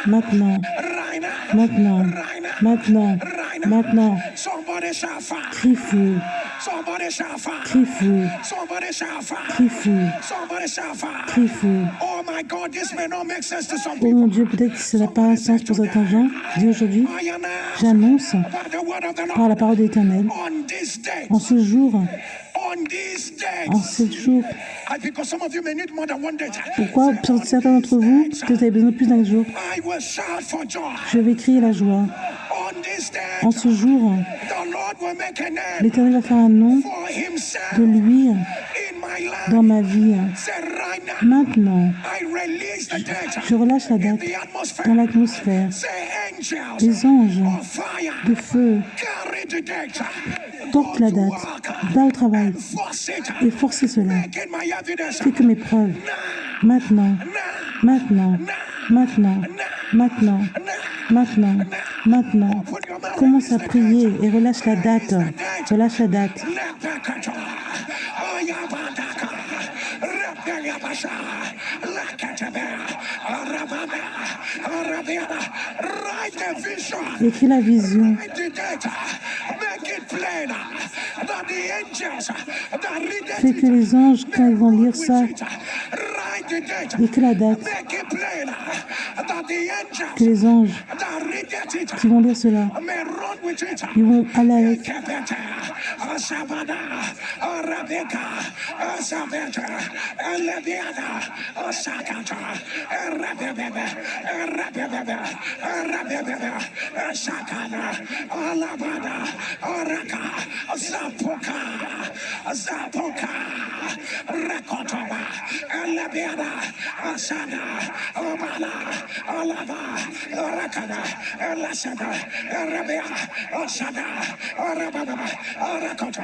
Maintenant. Maintenant. Maintenant. Maintenant. Crie feu. Crie feu. Crie feu. Crie feu. Oh my God, this may not make sense to some Oh mon people. Dieu, peut-être que ça n'a pas un sens pour certains gens. Dis aujourd'hui, j'annonce By the word of the par la Lord, parole de l'Éternel, on this day, en ce jour, on these en days, ce jour, because some of you may need more than one day. pourquoi pour certains d'entre vous, peut-être que vous avez besoin de plus d'un jour, I will shout for joy. je vais crier la joie. On this day, En ce jour, the Lord will make a name l'Éternel va faire un nom for himself de lui in my life. dans ma vie. Say right now, Maintenant, I release the date je relâche la in date the atmosphere. dans l'atmosphère. Say angels Les anges of fire de feu carry the date. portent la date, va au travail Force it. et forcez cela. Make it my evidence. Fais que mes preuves. Maintenant, maintenant, maintenant, maintenant, maintenant, maintenant. Commence à prier et relâche la date. Relâche la date. Write the vision. Écris la vision. Write the data. Make it plain that the angels that read Fais que les anges, quand ils vont lire ça, write the data. écris la date. Make it plain that the angels Que les anges that read it qui vont lire cela, may run with it. ils vont aller avec. Kepeta, Asabada, Arabeka, Asabeta, Eleviada, Asakata, Arabebe, Arabebe, Arabebe, Asakana, Alabada, Araka, Zapoka, Zapoka, Rakotoba, Eleviada, Asada, Obala, Alava, Rakada, Elasada, Arabia, Asada, Arababa, Arakota.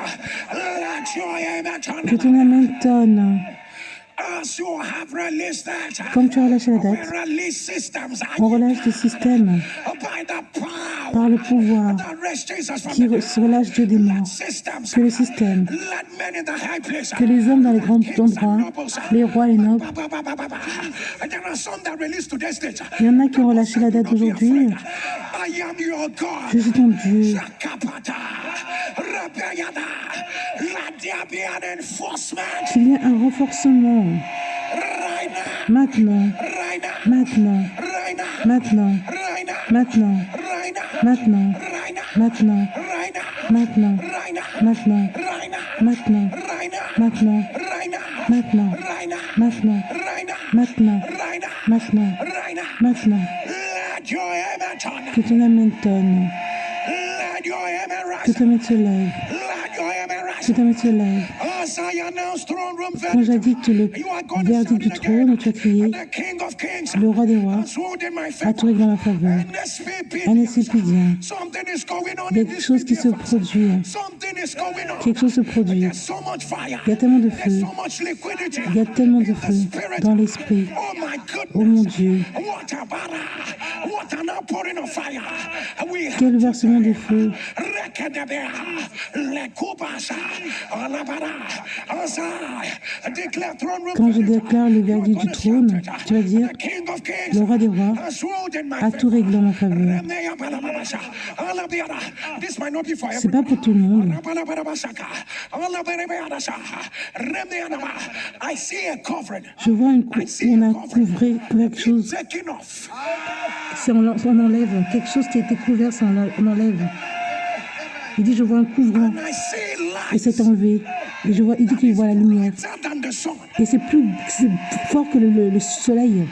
Let your amen turn. Que ton amen tonne. As you have released that, Comme tu as relâché la date, we release systems on relâche des systèmes by the power par le pouvoir that raised Jesus from qui the dead. se relâche Dieu des morts. Systems. Que le système, Let men in the high place. que les hommes dans les grands endroits, les rois, les nobles, And there are some that release today's date. il y en a qui ont relâché la date d'aujourd'hui. I am your God. Je suis ton Dieu. Shakapata, Rabeyada. Let there be an enforcement Qu'il y ait un renforcement. right now, Maintenant, right now, maintenant, right now, maintenant, right now, maintenant, right now, maintenant, right now, maintenant, right now, maintenant, right now, maintenant, right now, maintenant, right now, maintenant, right now, maintenant, right now, maintenant, right now, maintenant, right now, maintenant, right now. maintenant. Let your amen turn. Que ton amen tonne, Let your amen que rise. ton amen se lève, Let your amen rise. que ton amen se lève. As I announce throne room Quand verdict, j'addicte le you are going to verdict shout du it trône, again. tu as crié, The King of Kings le roi des rois has ruled in my a favor. tout réglé dans ma faveur. Un escépidien. Something is going on Il y a in quelque this chose qui se universe. produit. Something is going on. Quelque chose se produit. There's so much fire. Il y a tellement de There's feu. so much liquidity. Il y a tellement de in the feu spirit. dans l'esprit. Oh my Oh mon goodness. Dieu, What about what an outpouring of fire. We have quel versement de feu. Rekedebea, Lekubasa, Alabara, Asa, declare throne room Quand je verdict. déclare le verdict du trône, tu vas dire, The King of Kings le roi des rois has ruled in my a tout favor. réglé en ma faveur. This might not be for C'est pas everyone. pour tout le monde. I see a covering. Je vois on a couvré quelque chose. Taking off. On enlève. Quelque chose qui a été couvert, on enlève. Il dit, je vois un couvrant. And I see Et c'est light enlevé. Et je vois, il dit qu'il voit la lumière. than the sun. Et c'est fort que le soleil.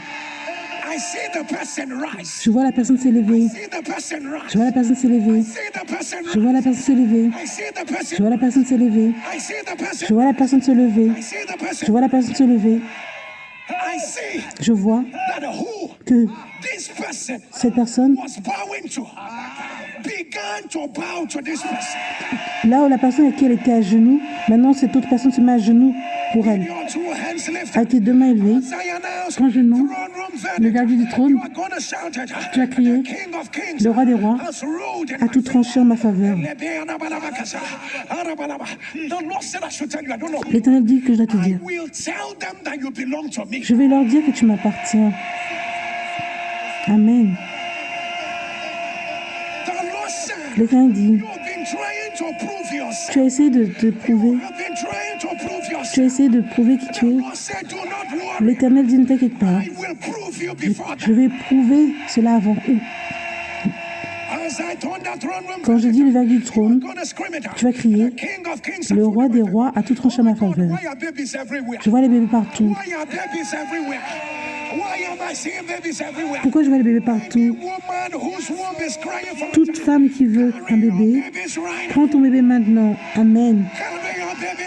I see the person rise. Je vois la personne s'élever. See the person rise. Je vois la personne s'élever. See the person Je vois la personne s'élever. I see the Je person. vois la personne s'élever. I see the Je person. vois la personne se lever. I see the Je person. vois la personne se lever. I see Je vois that who que this person cette personne, was bowing to began to bow to this person. là où la personne avec qui elle était à genoux, maintenant cette autre personne se met à genoux pour elle. Your two hands lifted. Avec tes deux mains élevées, As I announce quand je nomme throne room le verdict, verdict du trône, you are going to shout it. tu as crié, The King of Kings le roi des rois has ruled in a tout my tranché en ma faveur. favor. The Lord said I should tell you, I don't know. L'Éternel dit que je dois te I dire. will tell them that you belong to me. Je vais leur dire que tu m'appartiens. Amen. The Lord said, L'Éternel dit, you have been trying Tu as essayé de te prouver. Tu as essayé de prouver qui tu es. L'Éternel dit ne t'inquiète pas. Je vais prouver cela avant eux. Quand je dis le verre du trône, tu vas crier, le roi des rois a tout tranché à ma faveur. Je vois les bébés partout. Pourquoi je vois les bébés partout? Toute femme qui veut un bébé, prends ton bébé maintenant. Amen.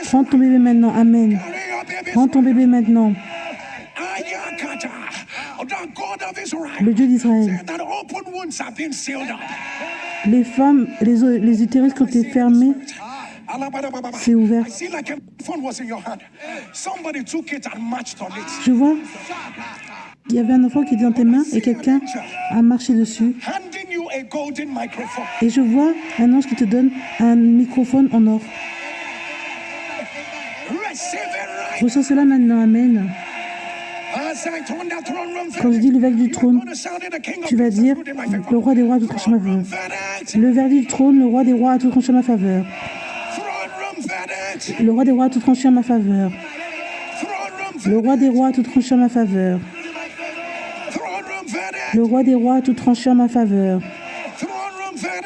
Prends ton bébé maintenant. Amen. Prends ton bébé maintenant. Le Dieu d'Israël. Les femmes, les utérus qui ont été fermés, c'est ouvert. Je vois, il y avait un enfant qui était dans tes mains et quelqu'un a marché dessus. Et je vois un ange qui te donne un microphone en or. Reçois cela maintenant, amen. Quand je dis le verre du trône, tu vas dire le roi des rois a tout tranché à ma faveur. Le verre du trône, le roi des rois a tout tranché à ma faveur. Le roi des rois a tout tranché à ma faveur. Le roi des rois a tout tranché à ma faveur. Le roi des rois a tout tranché à ma faveur.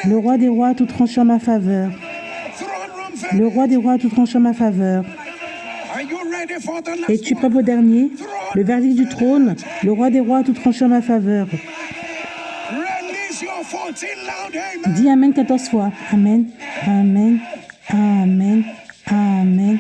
Le roi des rois a tout tranché à ma faveur. Le roi des rois a tout tranché à ma faveur. Et tu es prêt pour le dernier? Le verdict du trône, le roi des rois a tout tranché en ma faveur. Dis Amen 14 fois. Amen, Amen, Amen, Amen,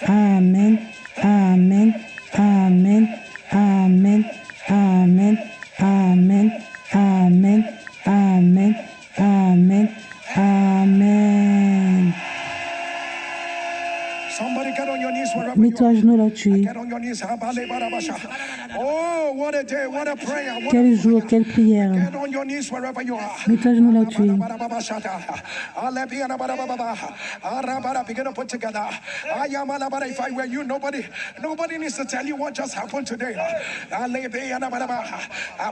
Amen, Amen, Amen, Amen, Amen, Amen, Amen, Amen, Amen, Amen. Mets-toi à genoux là où tu es. Quel jour, quelle prière. Mets-toi à genoux là où tu es. Begin to put together. If I were you, nobody needs to tell you what just happened today.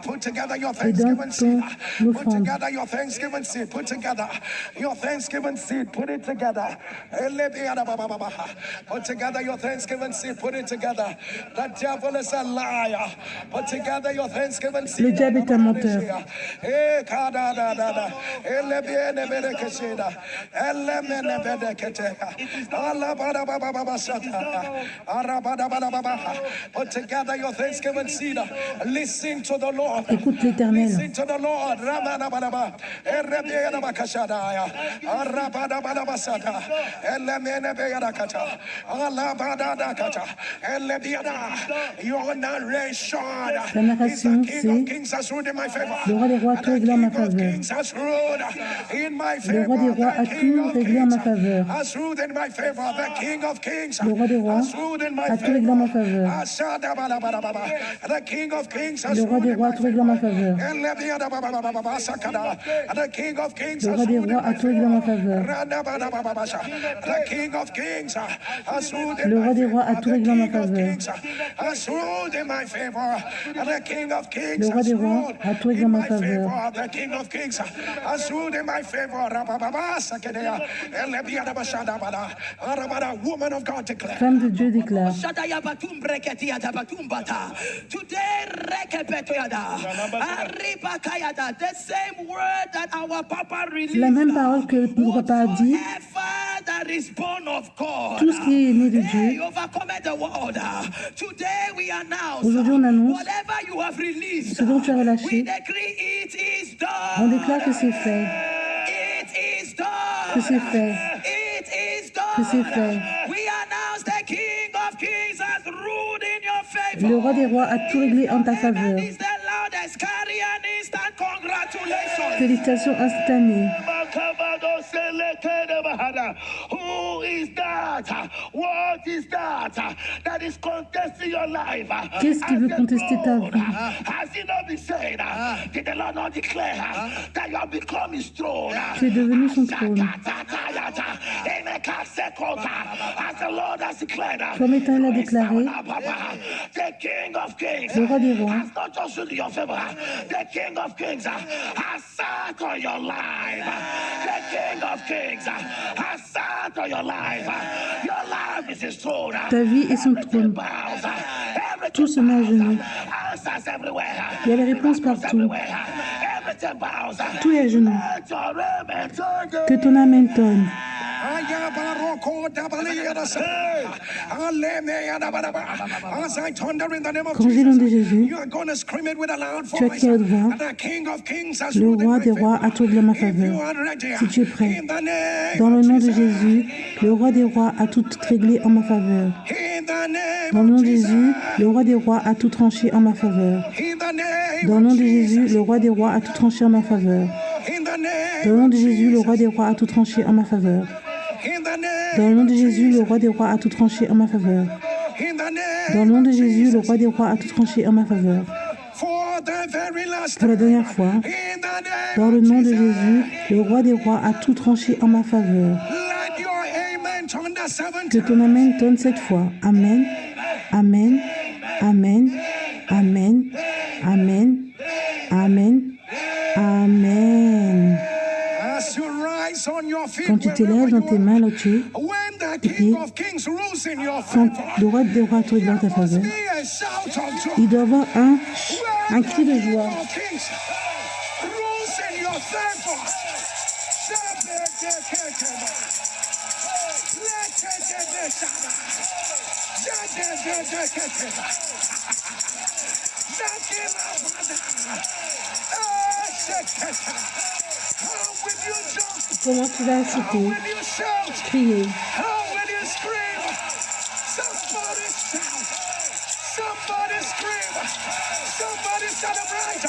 Put together your Thanksgiving seed. Put together your Thanksgiving seed. Put together your Thanksgiving seed. Put it together. Put together your Thanksgiving seed. Put it together. The devil is a liar. Put together your Thanksgiving seed. Le diable est un menteur. Put together your Thanksgiving seed. Listen to the Lord. Écoute l'Éternel. Listen to the Lord. Your narration. La narration, c'est le roi des rois a tout réglé en ma faveur. Le roi des rois a tout réglé en ma faveur. Le roi des rois a tout réglé en ma faveur. Le roi des rois a tout réglé en ma faveur. Le roi des rois a tout réglé en ma faveur. Le roi des rois a tout réglé en ma faveur. Le roi des rois a tout réglé en ma faveur. Femme de Dieu déclare. La même parole que notre papa a dit. Tout ce qui est né de Dieu. Aujourd'hui, on annonce ce dont tu as relâché. On déclare que c'est fait. Que c'est fait. Que c'est fait. Le roi des rois a tout réglé en ta faveur. Félicitations instantanées. Who is that? What Qu'est-ce qui veut contester ta vie? Tu es devenu son trône. Comme Éternel l'a déclaré, le roi des rois ta vie est son trône. Tout se met à genoux. Il y a les réponses partout. Tout est à genoux. Que ton amen tonne. Quand j'ai le nom de Jésus, tu as crié à haute voix. Le roi des rois a tout de ma faveur. Si tu es prêt, dans le nom de Jésus, le roi des rois a tout réglé en ma faveur. Dans le nom de Jésus, le roi des rois a tout tranché en ma faveur. Dans le nom de Jésus, le roi des rois a tout tranché en ma faveur. Dans le nom de Jésus, le roi des rois a tout tranché en ma faveur. Dans le nom de Jésus, le roi des rois a tout tranché en ma faveur. Dans le nom de Jésus, le roi des rois a tout tranché en ma faveur. Pour la dernière fois, dans le nom de Jésus, le roi des rois a tout tranché en ma faveur. Que ton amen tonne cette fois. Amen, amen, amen, amen, amen, amen, amen. Quand tu t'élèves dans tes mains, là tu es, quand le roi des rois te regarde dans ta faveur, il doit y avoir un cri de joie. Comment tu vas inciter, crier.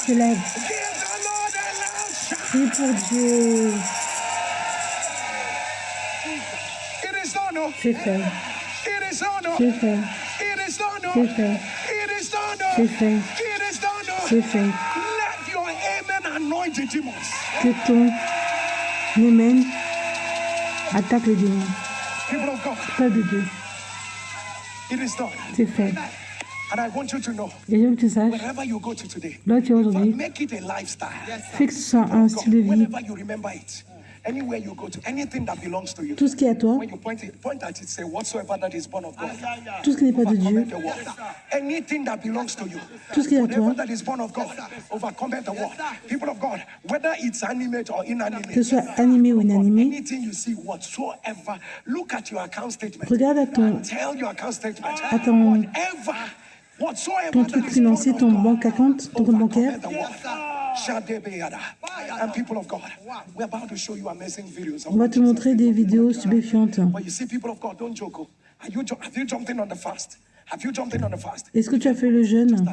Se lève. Prie pour Dieu. C'est fait. C'est fait. C'est fait. C'est fait. C'est fait. Que ton amen attaque le démon. Pas de Dieu. C'est fait. Et je veux que tu saches, là tu es aujourd'hui, fais que ce soit un style de vie. Tout ce qui est à toi, tout ce qui n'est pas de Dieu, tout ce qui est à toi, que ce soit animé ou inanimé, regarde à ton truc financier, ton banque account, ton compte bancaire. On va te montrer des vidéos stupéfiantes. Est-ce que tu as fait le jeûne?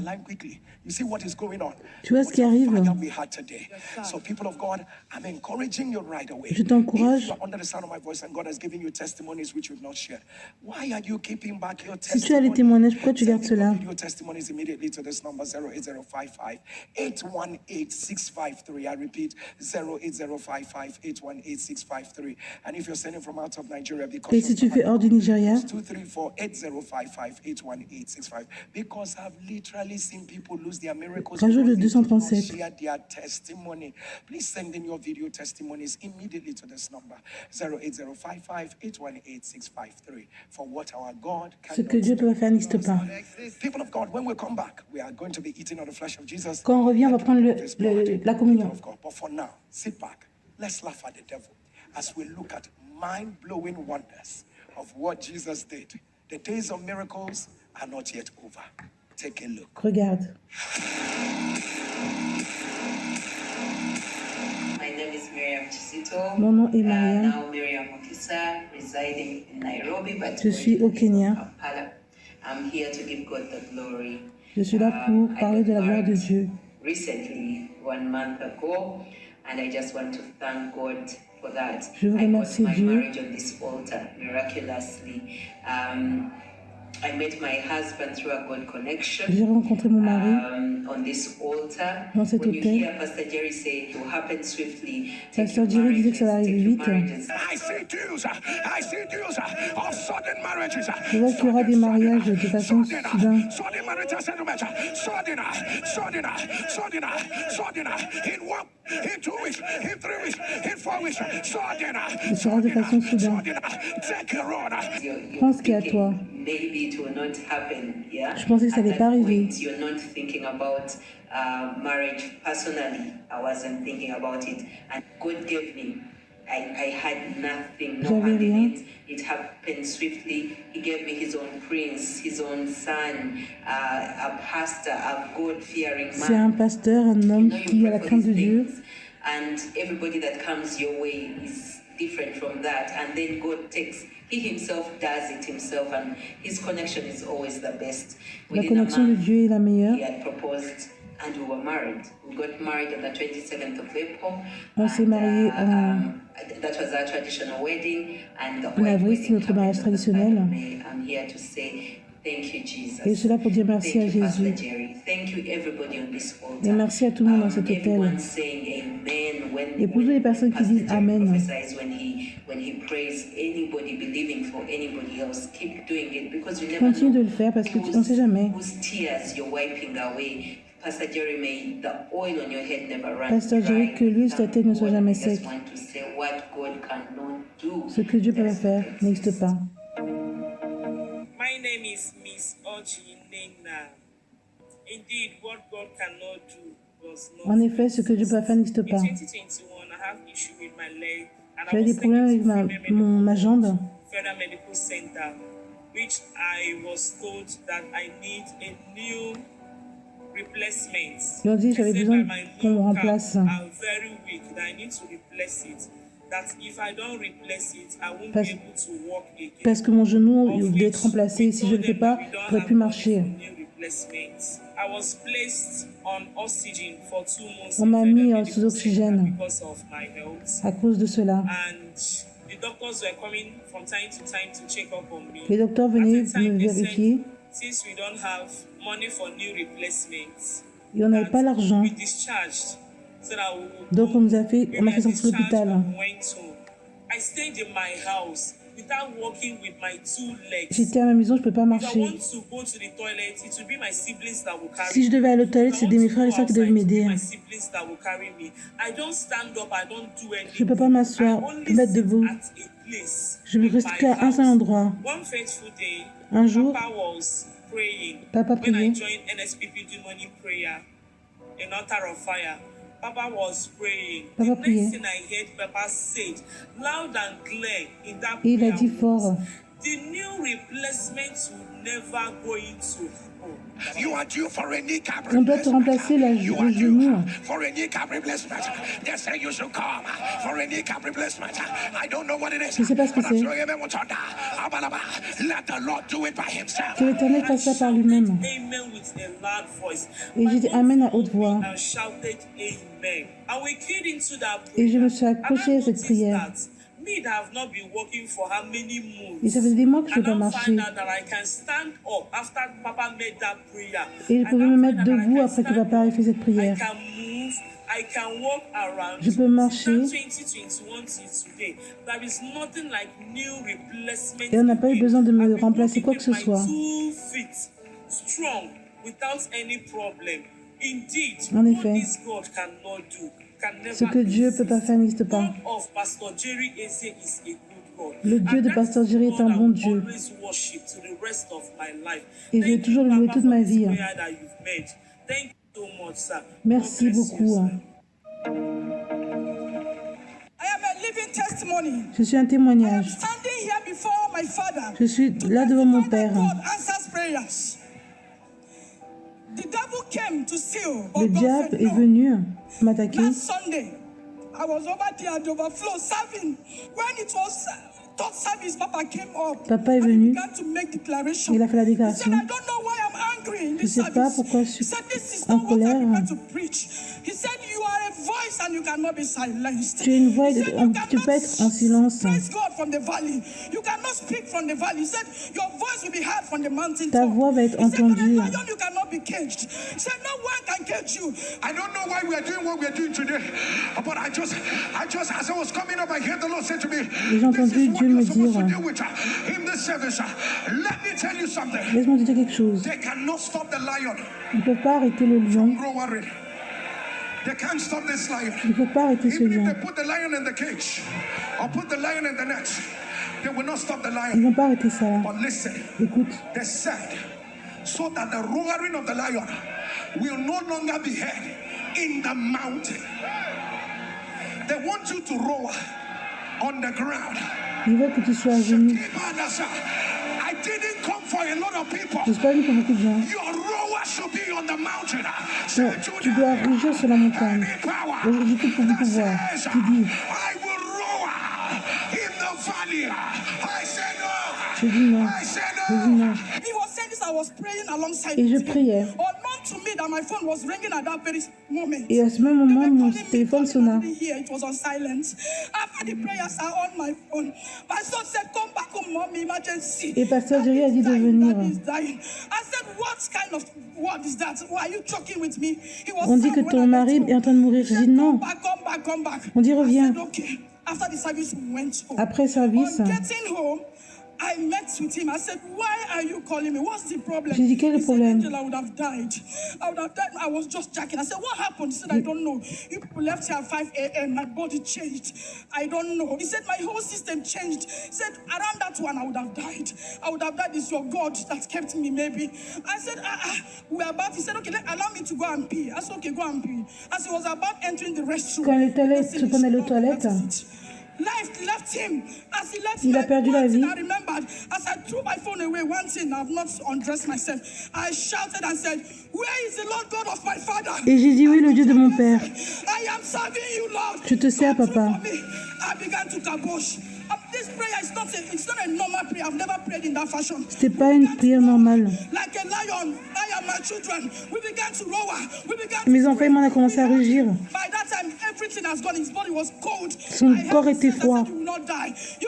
Tu vois ce qui arrive? Je t'encourage. Si tu as les témoignages, pourquoi tu gardes cela? Et si tu fais hors du Nigeria, rajoute le 237. Please send in your video testimonies immediately to this number 08055818653 for what our God can do. Ce que Dieu peut faire n'existe pas. People of God, when we come back, we are going to be eating of the flesh of Jesus. Quand on revient, on va prendre la communion. But for now, sit back. Let's laugh at the devil as we look at mind-blowing wonders of what Jesus did. The days of miracles are not yet over. Take a look. Regarde. My name is Miriam Chisito. Mon nom est Mariam. Now Miriam Mukisa, residing in Nairobi, but Je suis au Kenya. Kampala. I'm here to give God the glory. Je suis là pour parler de la gloire de Dieu. Recently, 1 month ago, and I just want to thank God for that. Je veux I got remercier my Dieu. marriage on this altar miraculously. I met my husband through a good connection. J'ai rencontré mon mari On this altar. dans cet When you hear hôtel. Pastor Jerry say it will happen swiftly, Pasteur Jerry disait que ça va arriver vite. I see deals of sudden marriages. Je vois qu'il y aura des mariages de façon soudaine. Sudden marital settlement. Sudden. In 1, in 2 weeks, in 3 weeks, in 4 weeks. Ce sera de façon soudaine. Take your own. Prends ce qui est à toi. Maybe it will not happen, yeah? Je pensais que ça At n'allait that pas arriver. point, you're not thinking about marriage personally. I wasn't thinking about it. And God gave me. I had nothing, no J'avais hand in rien. it. It happened swiftly. He gave me his own prince, his own son, a pastor, a God-fearing C'est un man. pasteur, un homme qui a la crainte de Dieu. And everybody that comes your way is different from that. And then God takes, he himself does it himself, and his connection is always the best. La Within a connexion de month, Dieu est la meilleure. he had proposed and we were married. We got married on the 27th of April. On s'est mariés en That was our traditional wedding. And the en avril, c'est notre mariage traditionnel. I'm here to say thank you, Jesus. Et cela pour dire merci Thank à you, Pastor Jésus. Jerry. Thank you, everybody on this altar. Et merci à tout le monde dans cet hôtel. Everyone saying amen when Et pour toutes les personnes qui disent Pastor Jerry Amen. prophesies, when he prays, anybody believing for anybody else, keep doing it because you never Continue de know le faire parce que on ne sait jamais. whose tears you're wiping away. Pastor Jerry, may the oil on your head never run Pasteur Jerry, que l'huile sur ta tête ne soit jamais I just sec. want to say what God cannot do. Ce que Dieu peut pas faire n'existe pas. My name is Miss Oji Nena. Indeed, what God cannot do does not. En effet, ce que Dieu peut pas faire n'existe In pas. 2021, I have issue with my leg, and I J'avais des was problèmes avec ma jambe. Federal Medical Center, which I was told that I need a new replacement. Ils ont dit que j'avais I said besoin that my qu'on me new remplace. calf are very weak, that I need to replace it. That if I don't replace it, I won't Parce- be able to walk again. Parce que mon genou il Of doit which être remplacé. we Si je ne told le fais them pas, that we je don't ne pourrai have plus money marcher. for new replacements. I was placed on oxygen for 2 months On in m'a Federal mis Medical sous oxygène. Center because of my health. À cause de cela. And the doctors were coming from time to time to check up on me. Les docteurs venaient At the time, me they vérifier. said, since we don't have money for new replacements, Et on n'avait pas l'argent. we discharged. So that we would Donc on m'a fait we were sortir de discharged l'hôpital. and we went home. I stayed in my house without walking with my 2 legs. J'étais à ma maison, je ne peux pas If I marcher. want to go to the toilet, it will be my siblings that will carry Si je devais aller aux toilettes, me. c'est mes frères et sœurs qui devaient m'aider. My siblings that will carry me. I don't stand up, I don't do anything. Je ne peux pas m'asseoir, I only mettre sit debout. at a place Je ne in reste my qu'à un seul house. endroit. One fateful day, Un jour, Papa was praying. Papa When I priait. joined NSPP do morning prayer, an altar of fire, Papa was praying. Papa The priait. next thing I heard Papa said, loud and clear in that Et il a prayer dit fort, was, the new replacement will never going to happen. You are due for a kneecap on doit te remplacer You are le due genou. for a kneecap replacement. They say you should come for a kneecap replacement. I don't know what it is. Je ne sais pas ce que but I'm c'est. sure you may want to die. Let the Lord do it by himself. Que l'Éternel fasse ça par lui-même. Amen with a loud voice. Et j'ai dit Amen à haute voix. And shouted amen. And we keyed into that Et je me prayer. suis accrochée And I à cette noticed prière. that me that have not been working for how many months. Et ça faisait des mois que je ne And pouvais pas now marcher. find out that I can stand up after Papa made that prayer. Et je And pouvais now me find mettre out that I debout can après que stand papa ait up. fait cette I prière. can move, I can walk around. Je peux marcher. Since 2021 till today, there is nothing like new replacement. Et on n'a pas eu besoin de me I've been remplacer walking quoi que ce with my soit. 2 feet strong without any problem. Indeed, En what effet, this God cannot do can never ce que Dieu ne peut pas exist. faire n'existe pas. God of Pastor Jerry Eze is a good God. Le Dieu And de that Pasteur is Jerry the est un God I bon will Dieu. always worship to the rest of my life. Et je vais Thank toujours you, le louer Papa, toute ma for this vie. prayer that you've made. Thank you so much, sir. Merci God bless you, beaucoup. sir. I am a living testimony. Je suis un I am témoignage. standing here before my father. Je suis to là devant mon testify that Père. God answers prayers. The devil came to steal, but Le God diable said est no. venu m'attaquer. Last Sunday, I was over there at the overflow serving. When it was third service, Papa came up Papa est and he venu. began to make declaration. Il a fait la He said, déclaration. I don't know why I'm angry in Je this sais pas service. pourquoi je He suis said, this is en not what I colère. began to preach. He said, you are a voice voice and you cannot be silenced. Tu es une voix, He said, tu peux être en silence. praise God from the valley. You cannot speak from the valley. He said, your voice will be heard from the mountain Ta top. voix va être He said, but a entendue. lion you cannot be caged. He said, no one can cage you. I don't know why we are doing what we are doing today, but I just, as I was coming up, I heard the Lord say to me, J'ai entendu Dieu me dire, in this service. Let me tell you something. laisse-moi te dire quelque chose. They cannot stop the lion Il ne peut pas arrêter le lion. roaring. They can't stop this lion. Il ne peut pas arrêter ce Even if lion. they put the lion in the cage or put the lion in the net, they will not stop the Ils lion. ne vont pas arrêter ça là. But listen, Écoute, they said, so that the roaring of the lion will no longer be heard in the mountain. They want you to roar on the ground. ils veulent que tu sois à genoux. I didn't come for a lot of people. Je ne suis pas venu pour beaucoup de gens. Your roar should be on the mountain. Non, tu dois rugir sur la montagne. Aujourd'hui, tout pour du pouvoir. Tu dis, I will roar in the valley. I said no. je dis non. I said Je dis no. non. He was saying this, I was praying alongside Et je him. priais. Unknown to me that my phone was ringing at that very moment. Et à ce même moment, mon téléphone sonna. It was on silent. After the prayers are on my phone, my son said, come back home, mommy, emergency. Et Pasteur Jerry a dit de Daddy venir. is dying. I said, what kind of word is that? Why are you joking with me? He was On dit que sad ton when I mari left est en train de mourir. home. Je He dis said, non. come back. On dit I reviens. said, okay. After the service, we went home. Après service, On getting home, I met with him. I said, why are you calling me? What's the problem? J'ai dit, quel est le He said, problème? Angel, I would have died. I was just jacking. I said, what happened? He said, I don't know. You people left here at 5 a.m. My body changed. I don't know. He said, my whole system changed. He said, around that one, I would have died. I would have died. It's your God that kept me, maybe. I said, we're about. He said, okay, allow me to go and pee. I said, okay, go and pee. As he was about entering the restroom, quand il est allé se prendre aux toilettes, life left him. As he left il a me, perdu la one thing vie. I remembered, as I threw my phone away, one thing I've not undressed myself. I shouted and said, where is the Lord God of my father? Et j'ai dit oui, le Dieu de mon père. I am serving you, Lord. Je te sers, Come through papa. for me. I began to kabosh. This prayer is it's not a normal prayer. I've never prayed in that fashion. C'était pas une prière normale. Like a lion, I am my children. We began to roar. We began Mes to enfants et moi, on a commencé à rugir. By that time, everything has gone. His body was cold. Son corps était froid.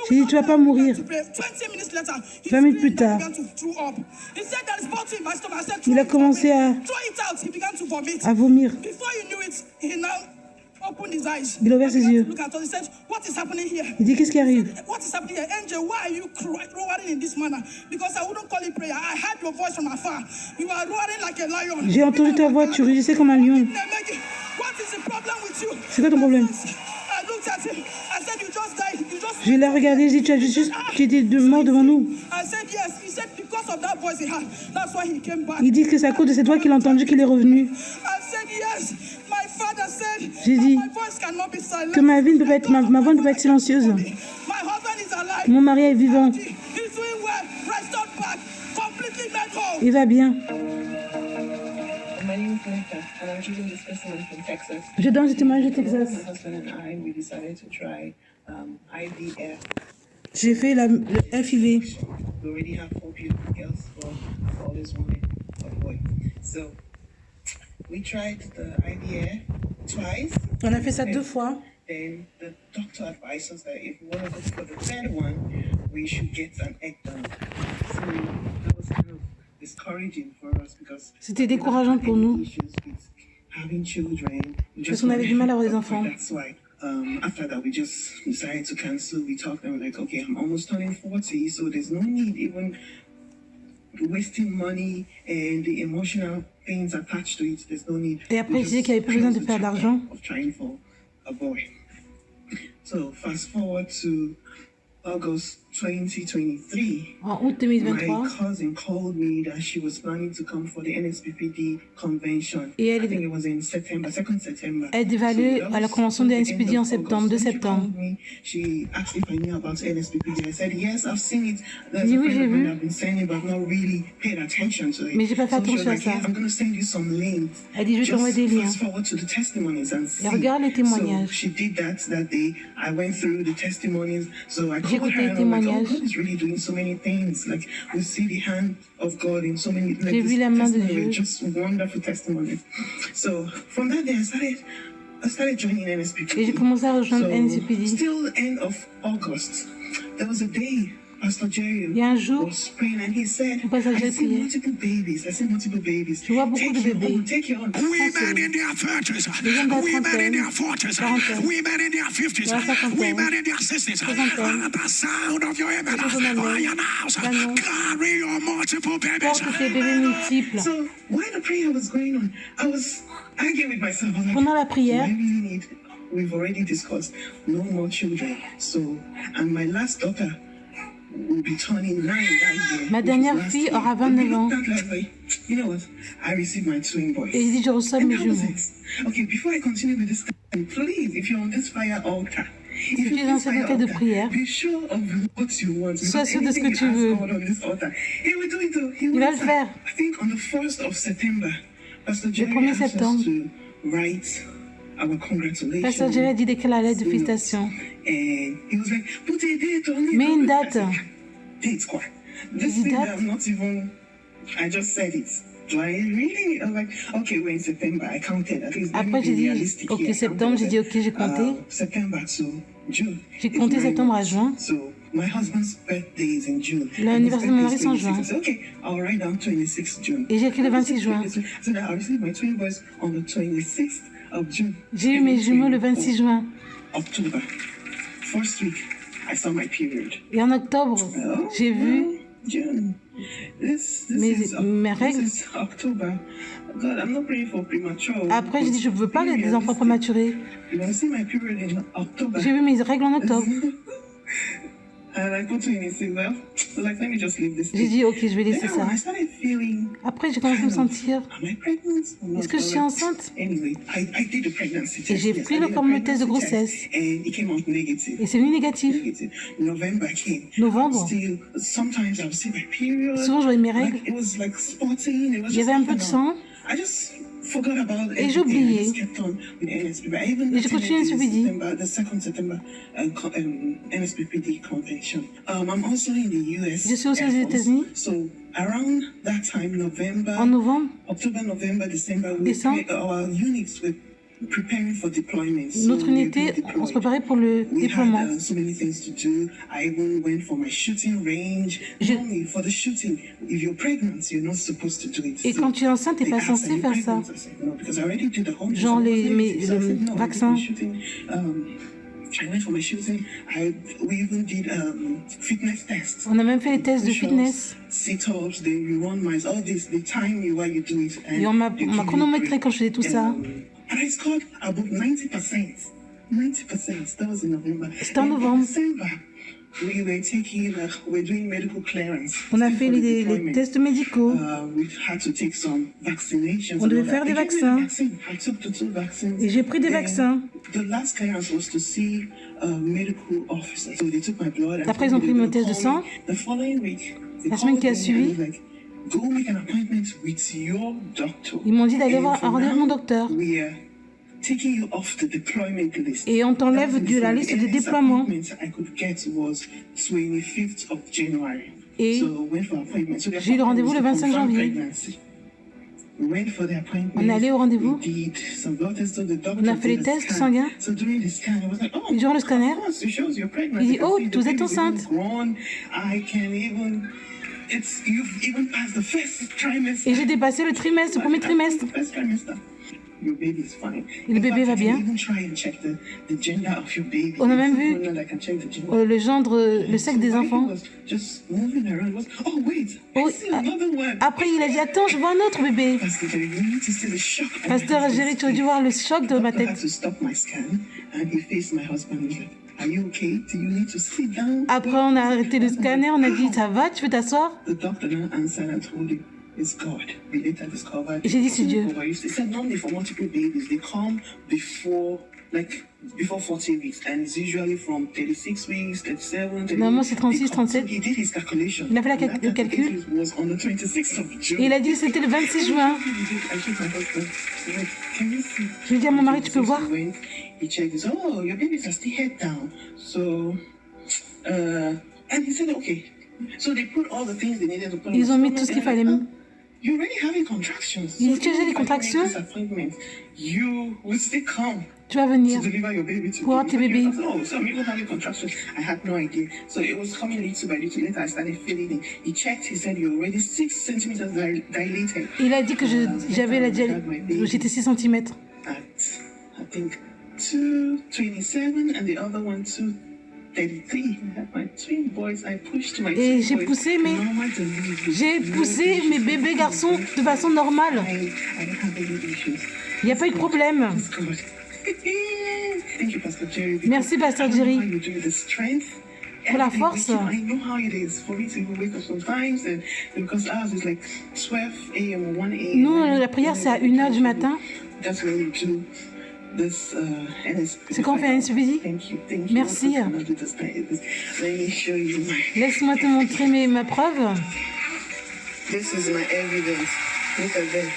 J'ai dit, tu vas pas mourir. 20 minutes later, 20 minutes plus tard, he said there is blood in my stomach. I said, il a commencé à throw it out. He began to vomit. vomir. Before you knew it, he now opened his eyes. Il a ouvert ses yeux. Look at us. He said, what is happening here? Il dit, qu'est-ce qui arrive? What is happening here? Angel, why are you roaring in this manner? Because I wouldn't call it prayer. I heard your voice from afar. You are roaring like a lion. J'ai entendu ta voix, tu rugissais comme un lion. What is the problem with you? C'est quoi ton problème? I looked at him. I said, you just died. You just Je l'ai regardé, je dis, tu étais mort devant nous. I said, yes. He said, because of that voice he had, that's why he came back. Il dit que c'est à cause de cette voix qu'il a entendu qu'il est revenu. I said, yes. My father said, J'ai dit my voice cannot be silent. que ma vie ne peut pas être, ma voix ne peut pas être silencieuse. My husband is alive. Mon mari est vivant. He's doing well. Restored back. Completely made whole. Il va bien. My name is Monica, and I'm choosing this person from Texas. Je donne ce témoignage de Texas. My husband and I, we decided to try IVF. J'ai fait le FIV. We already have 4 beautiful girls, but I've always wanted a boy. So we tried the IVF twice. On a fait ça 2 fois. Then the doctor advised us that if we want to go for the 3rd one, we should get an egg donor. So that was kind of discouraging for us because C'était décourageant pour nous. Parce qu'on avait du mal à avoir des enfants. That's why after that we just decided to cancel. We talked and we're like, okay, I'm almost turning 40, so there's no need even wasting money and the emotional things attached to it. There's no need. Et après, je disais qu'il n'y avait pas besoin de perdre d'argent. Of trying for a boy. So fast forward to August 2023, En août 2023, my cousin called me that she was planning to come for the NSPPD convention. Et elle- I think it was in September, 2nd September. elle devait aller à la convention de NSPD en septembre, 2 When she septembre. called me, she asked if I knew about NSPPD. I said, yes, I've seen it. There's Oui, a oui, friend j'ai of mine vu. that I've been sending, but I've not really paid attention to it. Mais j'ai pas fait So she was attention à like, ça. yes, I'm going to send you some links. Elle dit, je vais Just t'envoyer des liens. fast forward to the testimonies and see. Et regarde les témoignages. So she did that day. I went through the testimonies. So I J'ai called écouté her les and I'm like, oh, témoignages. God is really doing so many things. Like we see the hand of God in so many. Like J'ai this vu la main de testimony, Dieu. just wonderful testimonies. So from that day, I started I started joining NSPPD. Et j'ai commencé à rejoindre So, NSPPD. still end of August, there was a day Pastor Jerry Il y a un jour, was praying and he said, le pasteur Jerry I see priait. multiple babies. I see multiple babies. Je vois beaucoup de bébés. Take your own. Women in their 30s, Les hommes de la women in trentaine, their 40s, quarantaine, women in their 50s, dans la cinquantaine, women in their 60s. soixantaine, At the sound of your amen, les hommes I announce, l'annonce, carry your multiple babies. porte tes bébés multiples. So while the prayer was going on, I was arguing with myself. I was like, Pendant la do prière, I really need? We've already discussed no more children. So, and my last daughter will be turning 9 that year. ma which dernière was last fille year. aura And we 29 ans. looked at like, you know what? I received my twin boys. Et il dit, je reçois And mes that was jumeaux. it. Okay, before I continue with this, please, if you're on this fire altar, Si tu es dans cet altar de prière, be sure of what you want. sois sûr de ce que Anything tu you ask veux. God on this altar, He will do it. He Il will va le answer. faire. I think on the 1st of September, Pastor Jerry 1er asked us septembre, to write our congratulations. pasteur Jerry a dit d'écrire la lettre de félicitations. And he was like, put a date on it. Mets une I date. said, date quoi? This Dis thing date. that I'm not even, I just said it. Do I really? I was like, okay, we're in September. I counted. At least let me Après, be j'ai dit, realistic ok, here. septembre, j'ai dit, ok, j'ai compté. September to June. J'ai It's compté 9 septembre à months. juin. So my husband's birthday is in June. L'anniversaire de mon mari, c'est en And his juin. birthday is 26. I said, okay, I'll write down 26 June. Et j'ai écrit le 26 juin. I said, I received my twin boys on the 26th of June. J'ai eu mes jumeaux le 26 juin. October. First week, I saw my period. Et en octobre, j'ai vu June. This mes règles. This is October. God, I'm not praying for premature. Après, j'ai dit, je ne veux pas des enfants prématurés. You want to see my period in October? J'ai vu mes règles en octobre. And I put 26 well. So like, let me just leave this. J'ai dit, ok, je vais laisser Then ça. I started feeling. Après, j'ai commencé à me sentir, Am I pregnant? or not? est-ce que je suis enceinte? Anyway, I did the pregnancy test. Et j'ai Yes, pris I le did a fameux test de pregnancy grossesse. test, And it came out negative. Et c'est venu négatif. Negative. November came. Novembre. Still, sometimes I would see my period. Souvent, je voyais mes Like, règles. it was like spotting. It was Il y just avait un up peu de and sang. down. I just forgot about Et everything. j'ai oublié. I just kept on with NSPPD. I even Et j'ai continué attended NSPPD. the 2nd September NSPPD convention. I'm also in the US. Je suis aussi aux Air Force. États-Unis. So around that time, November, En novembre, October, November, December, Décembre. our units were preparing for deployment. notre So we'd unité, be on se deployed. préparait pour le We déploiement. had so many things to do. I even went for my shooting range. Je- Normally, for the shooting, if you're pregnant, you're not supposed to do it. Et So quand tu es enceinte, tu n'es they pas asked, censé "Are you faire ça. pregnant?" I said, "No, because I already did the home test. Genre I was les- negative." So I le said, "No, I vaccin. did my shooting." I went for my shooting. We even did fitness tests. On a même fait les tests de Push-ups, fitness. Sit-ups, they run miles, all this, they time you while you do it. And Et on m'a they give you chronométré grade. quand je faisais tout ça. And I scored above 90%. 90%. That was in November. C'était en And novembre. In December, we were taking, we're doing medical clearance. On a Still fait for the les deployment. tests médicaux. We had to take some vaccinations. On devait and all faire that. des They gave me the vaccins. vaccine. I took the 2 vaccines. Et j'ai pris des And vaccins. The last clearance was to see a medical officer. So they took my blood. and Après, ils told ont me pris they mon would test de call sang. me. The following week, they La semaine called qui a me suivi. and was like, go make an appointment with your doctor. Ils m'ont dit d'aller And voir un for rendez-vous avec now, mon docteur. We are taking you off the deployment list. Et on t'enlève That was de la the liste de earliest déploiement. appointment I could get was 25th of January. Et So went for appointment. So the j'ai eu le rendez-vous le appointment was 25 to confirm janvier. pregnancy. We went for the appointment. On est allé au rendez-vous. We did some blood tests, so the doctor On a fait did les a tests scan. sanguins. So during the scan, I was like, oh, Et durant le scanner, of course, it shows you're pregnant. il dit, I can oh, see the vous êtes baby's even enceinte. grown. I can even, you've even passed the first trimester. Et j'ai dépassé le trimestre, le premier trimestre. The first trimester. Your baby is fine. Et le In bébé fact, va I can bien. even try and check the gender of your baby. On a même vu I can check the gender. le gendre, le sexe des So while he enfants. was just moving around, oh wait, Oh, I see another one. Après, il a dit, attends, je vois un autre bébé. Pastor Jerry, you need to see the shock. on my Pasteur husband's Jerry, tu as dû voir le choc de ma I had tête. to stop my scan and he faced my husband and was like, are you okay? Do you need to sit down? Après, on a arrêté le scanner, on a dit, ça va, tu veux t'asseoir? The doctor now answered and told him, it's God. We later discovered. Et j'ai dit, c'est Dieu. He said normally for multiple babies, they come before 40 weeks. And it's usually from 36 weeks, 37, Normalement, c'est 36, 37. So he did his calculation. Il a fait And that le calcul. was on the 26th of June. Et il a dit que c'était le 26 juin. I took my husband. I was like, can you see? Je lui ai dit à mon mari, tu peux voir? He checked this. Oh, your babies are still head down. So, and he said, okay. So they put all the things they needed to put. Ils on ont the mis tout ce qu'il stomach, fallait. and you're already having contractions. Il So dit, tu as déjà even des if I don't make contractions? this appointment, you will still come. tu vas venir to deliver your baby to pour avoir tes bébés. Oh, so I'm even having contractions. I had no idea. So it was coming little by little. Later, I started feeling it. He checked. He said, "You're already 6 centimeters dilated." Il a dit que j'avais la dialyse. J'étais 6 cm. At, I think, 227 and the other one 233. I had my twin boys. I pushed my Et twin j'ai boys. poussé Normal delivery. j'ai poussé mes bébés garçons de façon normale. I don't have any issues. Il n'y a pas eu de problème. It's good. Thank you, Pastor Jerry. Merci, Pasteur Jerry. I know how you do the strength. Pour la Every force. week, I know how it is for me to even wake up sometimes, and because ours is like 12 a.m. or 1 a.m. Nous, la prière, c'est à 1h du matin. That's when we do this NSP. C'est quand on fait un NSPD. Thank you. Merci. Let me show you my. Laisse-moi te montrer ma preuve. This is my evidence. Look at that.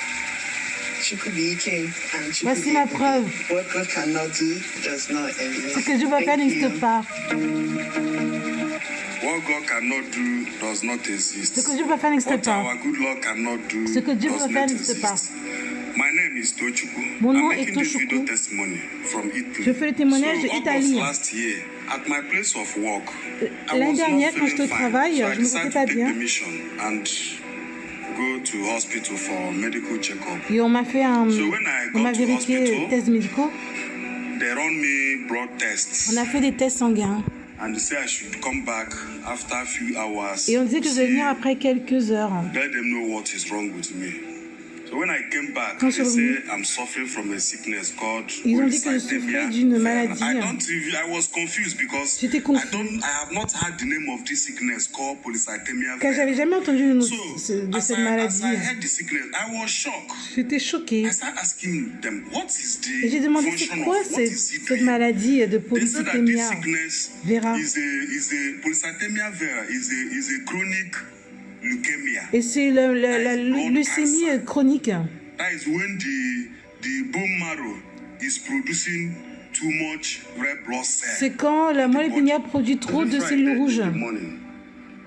Chukwudi came and Chukwudi. Voici ma preuve. What God cannot do does not exist. Ce que Dieu va faire n'existe pas. What God cannot do does not exist. Ce que Dieu va faire n'existe What pas. our good Lord cannot do Ce que Dieu does peut faire not n'existe pas. exist. My name is Tochukwu. Mon nom I'm est making this Tochukwu. video testimony from Italy. Je fais le témoignage So, d'Italie. August last year, at my place of work, I L'année was not dernière, quand j'étais au feeling travail, fine, so I je me sentais decided pas to bien. take permission and go to hospital for medical checkup. Et on m'a fait un... So when I On m'a got to vérifié les hospital, tests médicaux. they run me blood tests. On a fait des tests sanguins. And they say I should come back after a few hours. Et on disait que je devais venir après quelques heures. Let them know what is wrong with me. So when I came back, Quand they je suis revenu, say I'm suffering from a sickness called ils ont dit que je polycythemia souffrais d'une vera. maladie. I was confused because J'étais confus. I have not heard the name of this sickness called polycythemia Car vera. j'avais jamais entendu le nom So, de as cette I maladie. heard the sickness, I was shocked. J'étais choquée. I started asking them, what is Et j'ai the demandé function c'est quoi of, what is it cette doing? maladie de They said that this polycythémia sickness vera. is a polycythemia vera is a chronic leukemia. Et c'est la leucémie chronique. That is when the bone marrow is producing too much red blood cells. C'est quand la moelle épinière produit trop de cellules rouges. In the morning,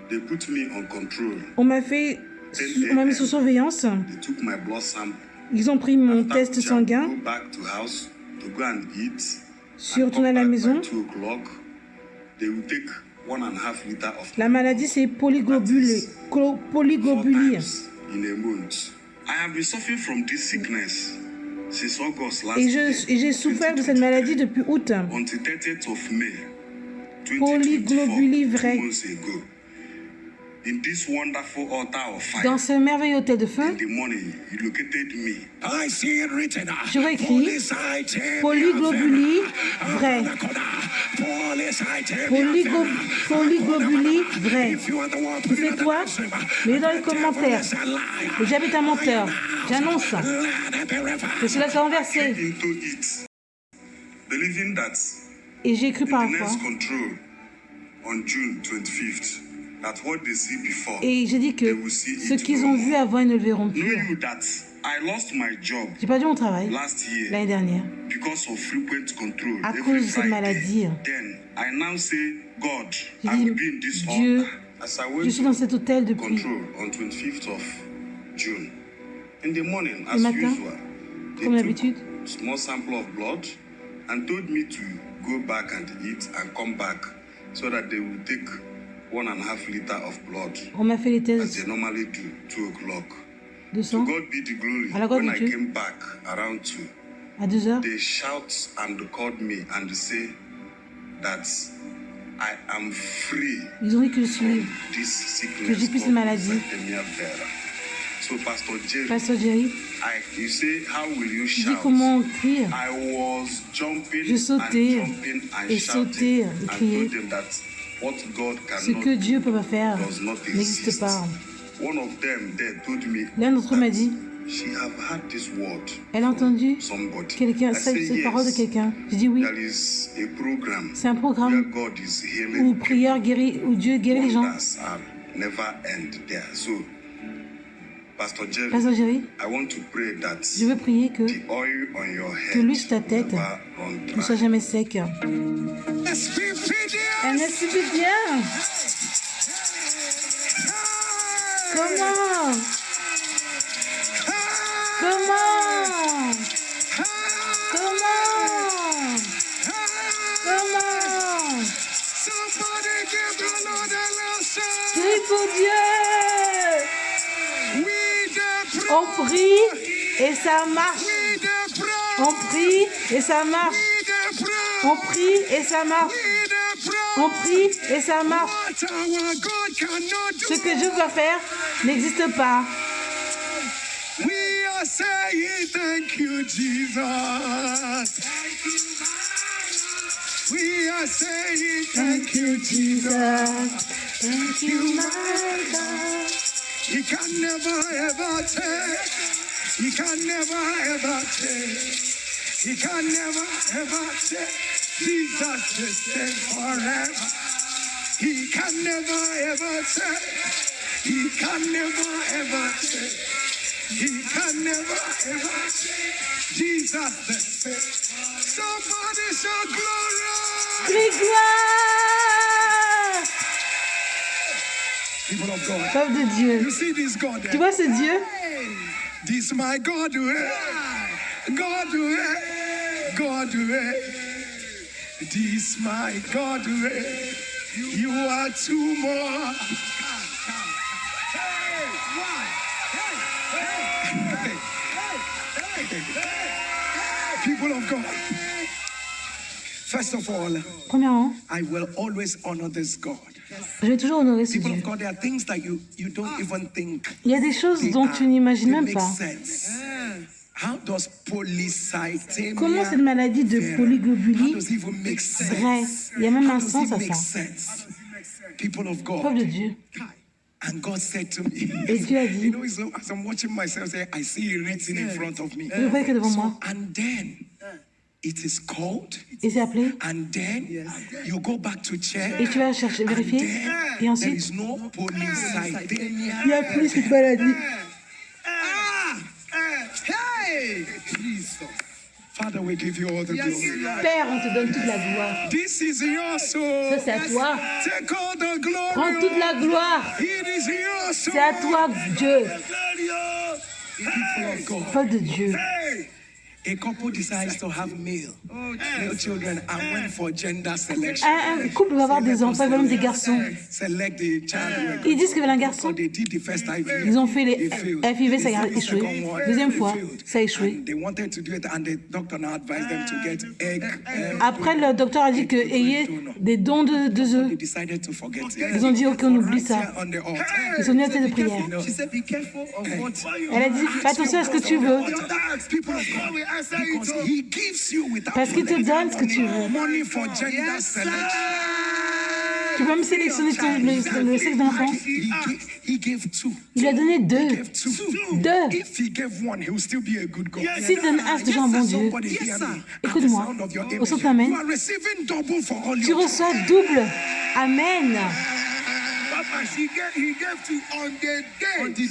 they put me on control. On m'a mis sous surveillance. They took my blood sample. Ils ont pris mon After test which I sanguin. go back to house to go and eat. Je suis And retournée à come la back maison. by 2 o'clock. They will take 1.5 liter of La maladie, c'est polygobulie. 4 times in a month. I have been suffering from this sickness since August last Et year. j'ai souffert de cette maladie depuis août. Until 30th of May, Polyglobulie 2024, vraie. 2 months ago. In this wonderful altar of fire, Dans ce merveilleux hôtel de feu, in the morning, you located me. I see it written. je vois écrit polyglobulie vraie. Polyglobulie vraie. Si c'est toi, mets dans les commentaires. Le diable est un menteur. J'annonce que cela soit renversé. Into it, believing that Et j'ai cru the parfois. next control on June 25th, that what they see before, Et j'ai dit they que will see ce it qu'ils no ont more. vu avant, ils ne le verront plus. Knowing that I lost my job J'ai perdu mon travail last year l'année dernière because of frequent control à every cause de cette Friday. maladie. Then I now say, God, J'ai I dit, will be in this Dieu, altar as I je went suis dans to cet hôtel depuis control on 25th of June. In the morning, le as matin, usual, they comme took d'habitude. small sample of blood and told me to go back and eat and come back so that they will take 1.5 liter of blood On m'a fait les as tests they normally do, 2 o'clock. de To sang God be the glory. À la gloire When de I Dieu. came back around 2, à 2 heures. they shout and called me and say that I am free Ils ont dit que je suis from this sickness que j'ai plus cette called maladie. polycythemia vera. So Pastor Jerry, Pasteur Jerry, you say, how will you je dis shout? comment crier. I was jumping Je sautais and jumping and et shouting sautais et and criais. told them that what God Ce cannot que Dieu peut pas faire does not n'existe exist. pas. One of them there told me L'un d'entre eux m'a dit, she have heard this word elle a entendu somebody. quelqu'un, I cette say, parole de yes, quelqu'un. J'ai dit oui. there is a program C'est un where programme God is où healing prière guérit, où Dieu guérit les gens. wonders are never end there. So Pastor Jerry, Pasteur Jerry, I want to pray that je veux prier que the oil on your head que l'huile sur ta tête never run ne soit dry. jamais sec. Un bien. Comment? Comment? Comment? son Dieu. On prie et ça marche. On prie et ça marche. On prie et ça marche. On prie et ça marche. Ce que Dieu va faire n'existe pas. We are saying thank you, Jesus. We are saying thank you, Jesus. Thank you, my God. He can never ever take. He can never ever take. He can never ever take. Jesus the same forever. He can never ever take. He can never ever take. He can never ever take. Jesus the same. Somebody shout glory. Gloire! People of God. Peuple de Dieu. You see this God there? Tu vois ce Dieu? This my God, God, God, this my God, you are too much. People of God, first of all, Premièrement, I will always honor this God. je vais toujours honorer ce People Dieu. of God, there are things that you don't even think Il y a des choses dont tu n'imagines même make pas. sense. How does polycythemia Comment cette maladie de how polyglobulie does it even make sense? vrai? Il y a même How un does sens it à make ça. sense? People of Peuple God. de Dieu. And God said to me, Et Dieu a dit, you know, as I'm watching myself, I see it written in front of me. je vois que devant moi. And then it is called, Et c'est appelé. and then you go back to check, Et tu vas chercher, and vérifier. then Et there ensuite, is no polycythemia. il n'y a plus cette maladie. Hey, Jesus. Father, we give you all the glory. Père, on te donne toute la gloire. This is your Ça, soul. c'est à toi. Take all the glory. Prends toute la gloire. It is your soul. C'est à toi, Dieu. People of God. Peuple de Dieu. A couple decides to have male children and went for gender selection. Un couple va avoir des enfants, ils veulent même des garçons. Select the child. Ils disent qu'ils veulent un garçon. They did the first IVF. Ils ont fait les It failed. FIV, ça a The échoué. second one, Deuxième it fois, failed. ça a échoué. And they wanted to do it, and the doctor now advised them to get egg. Après, le docteur a dit que ayez des dons de œufs. They decided to forget it. Ils ont dit, ok, on oublie ça. On the altar. Ils sont venus à tête de prière. She said, be careful of what. Elle a dit, fais attention à ce que tu veux. People of God, because he gives you without Parce qu'il te donne ce que tu veux. money for gender selection. Tu peux même sélectionner le sexe de l'enfant. He gave two. Il lui a donné He deux. gave two. Deux. If he gave one, he will still be a good God. S'il donne un, c'est déjà un bon Dieu. Somebody hear me. Écoute-moi. At the sound of your Au son de ta amen. main, You are receiving double for all tu your reçois double. Amen. He gave to on the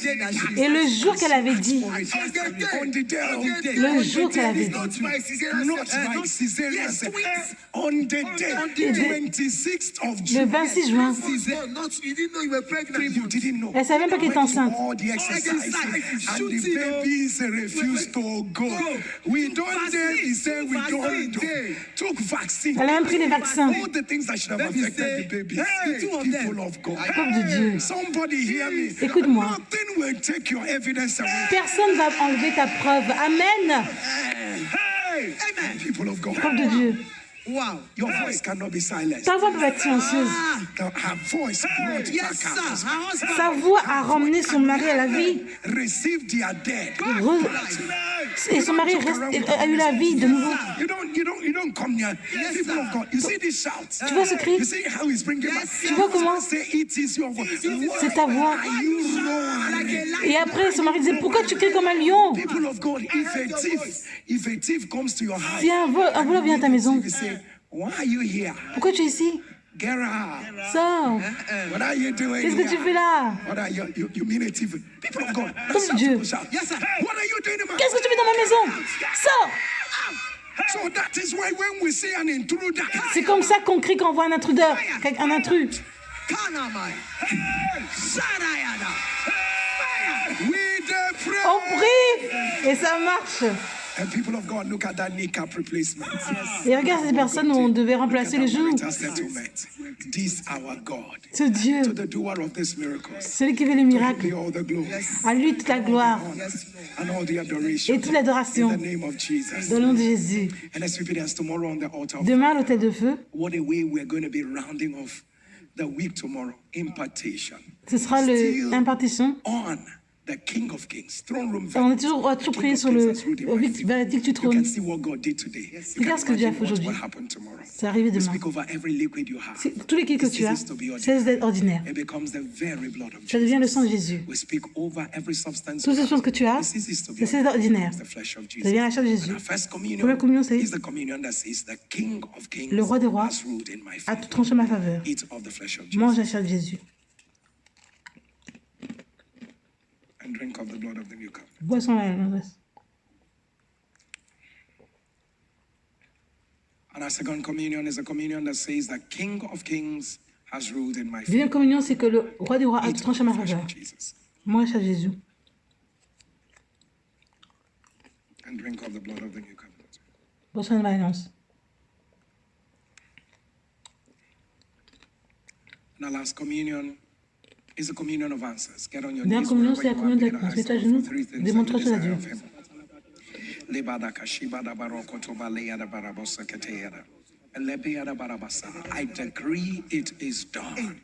day that she Et le jour qu'elle avait dit, on the day le jour qu'elle avait dit, not by cesarean section. On the day, 26th of le June. 26 juin, You didn't know. elle savait même pas qu'elle était enceinte. All the exercises and the babies refused to go. We don't dare be saying we don't do. Took vaccine. Elle a même pris les vaccins. All the things that should have affected the babies. People of God. Peuple de Dieu. Somebody hear me. Écoute-moi. Nothing will take your evidence away. Personne va enlever ta preuve. Amen. Amen. People of God. Peuple de Dieu. Wow. Your voice cannot be silenced. Ta voix peut être silencieuse. Her voice brought back her husband. Sa voix a ramené son mari à la vie. Received their dead. Et son mari a eu la vie de nouveau. You don't come here. People of God. You see this shout. Tu vois ce cri? You see how he's bringing back. Tu vois comment? Say it is your voice. C'est ta voix. Are you wrong? Et après, son mari disait, pourquoi tu cries comme un lion? People of God, if a thief comes to your house, Si un voleur vient à ta maison, you say, why are you here? pourquoi tu es ici? Get out. Sors. What are you doing Qu'est-ce que tu here? fais là? What are you mean a thief? People of God, that's Comme Dieu. shout. Yes, sir. What are you doing in my Qu'est-ce que tu fais dans ma maison? Sors. So that is why when we see an intruder, C'est comme ça qu'on crie quand on voit un intrudeur, un intrus. we dey pray. On prie et ça marche. And people of God, look at that kneecap replacement. Et regarde ces personnes où on devait remplacer les genoux. This our God. Ce Dieu, To the doer of this miracle. celui qui fait les miracles, All the glory à lui toute la gloire and all the adoration. et toute l'adoration In the name of Jesus. dans le nom de Jésus. And let's repeat as tomorrow on the altar. Demain, à l'autel de feu, What a way we're going to be rounding off the week tomorrow. Impartation. ce sera l'impartition. On the King of Kings. Throne room. On est toujours, on va toujours prier sur le verdict du You trône. can see what God did today. You Regarde ce que Dieu a fait can imagine aujourd'hui. what will happen tomorrow. C'est arrivé We demain. speak over every liquid you have. Tous les liquides que tu as, cesse d'être ordinaire. It becomes the very blood of Ça devient le Jesus. sang de Jésus. We speak over every substance. Toutes ces choses que tu as, It ceases to be ça cesse d'ordinaire. the flesh of Ça Jesus. devient la chair de Jésus. And our first communion Première communion, c'est is the communion that says the King of Kings le roi des rois has ruled in my a favor. tout tranché en ma faveur. Eat of the flesh of Mange Jesus la chair de Jésus. and drink of the blood of the new covenant. Boisson la l'adresse. And our second communion is a communion that says the King of Kings has ruled in my favor. Deuxième communion, c'est que le roi des rois a Eat tout of tranché en the ma flesh faveur. of Jesus Mange la chair de Jésus. and drink of the blood of the new covenant. Boisson de l'alliance. And our last communion is a communion of answers. Get on your Dernière knees. communion, wherever c'est la you are, communion de begin to réponse. ask Mets-toi à God genoux, for three things demande that trois you choses à desire Dieu. of Him. Lebadakashibada barokotoba leyada barabosa keteyada. Lebeyada barabasa. I decree it is done.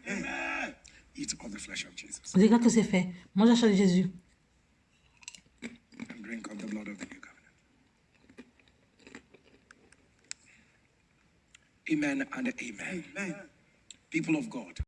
Eat of the flesh of Jesus Je déclare que c'est fait. Mange la chair de Jésus. and drink of the blood of the new covenant. Amen and amen. People of God.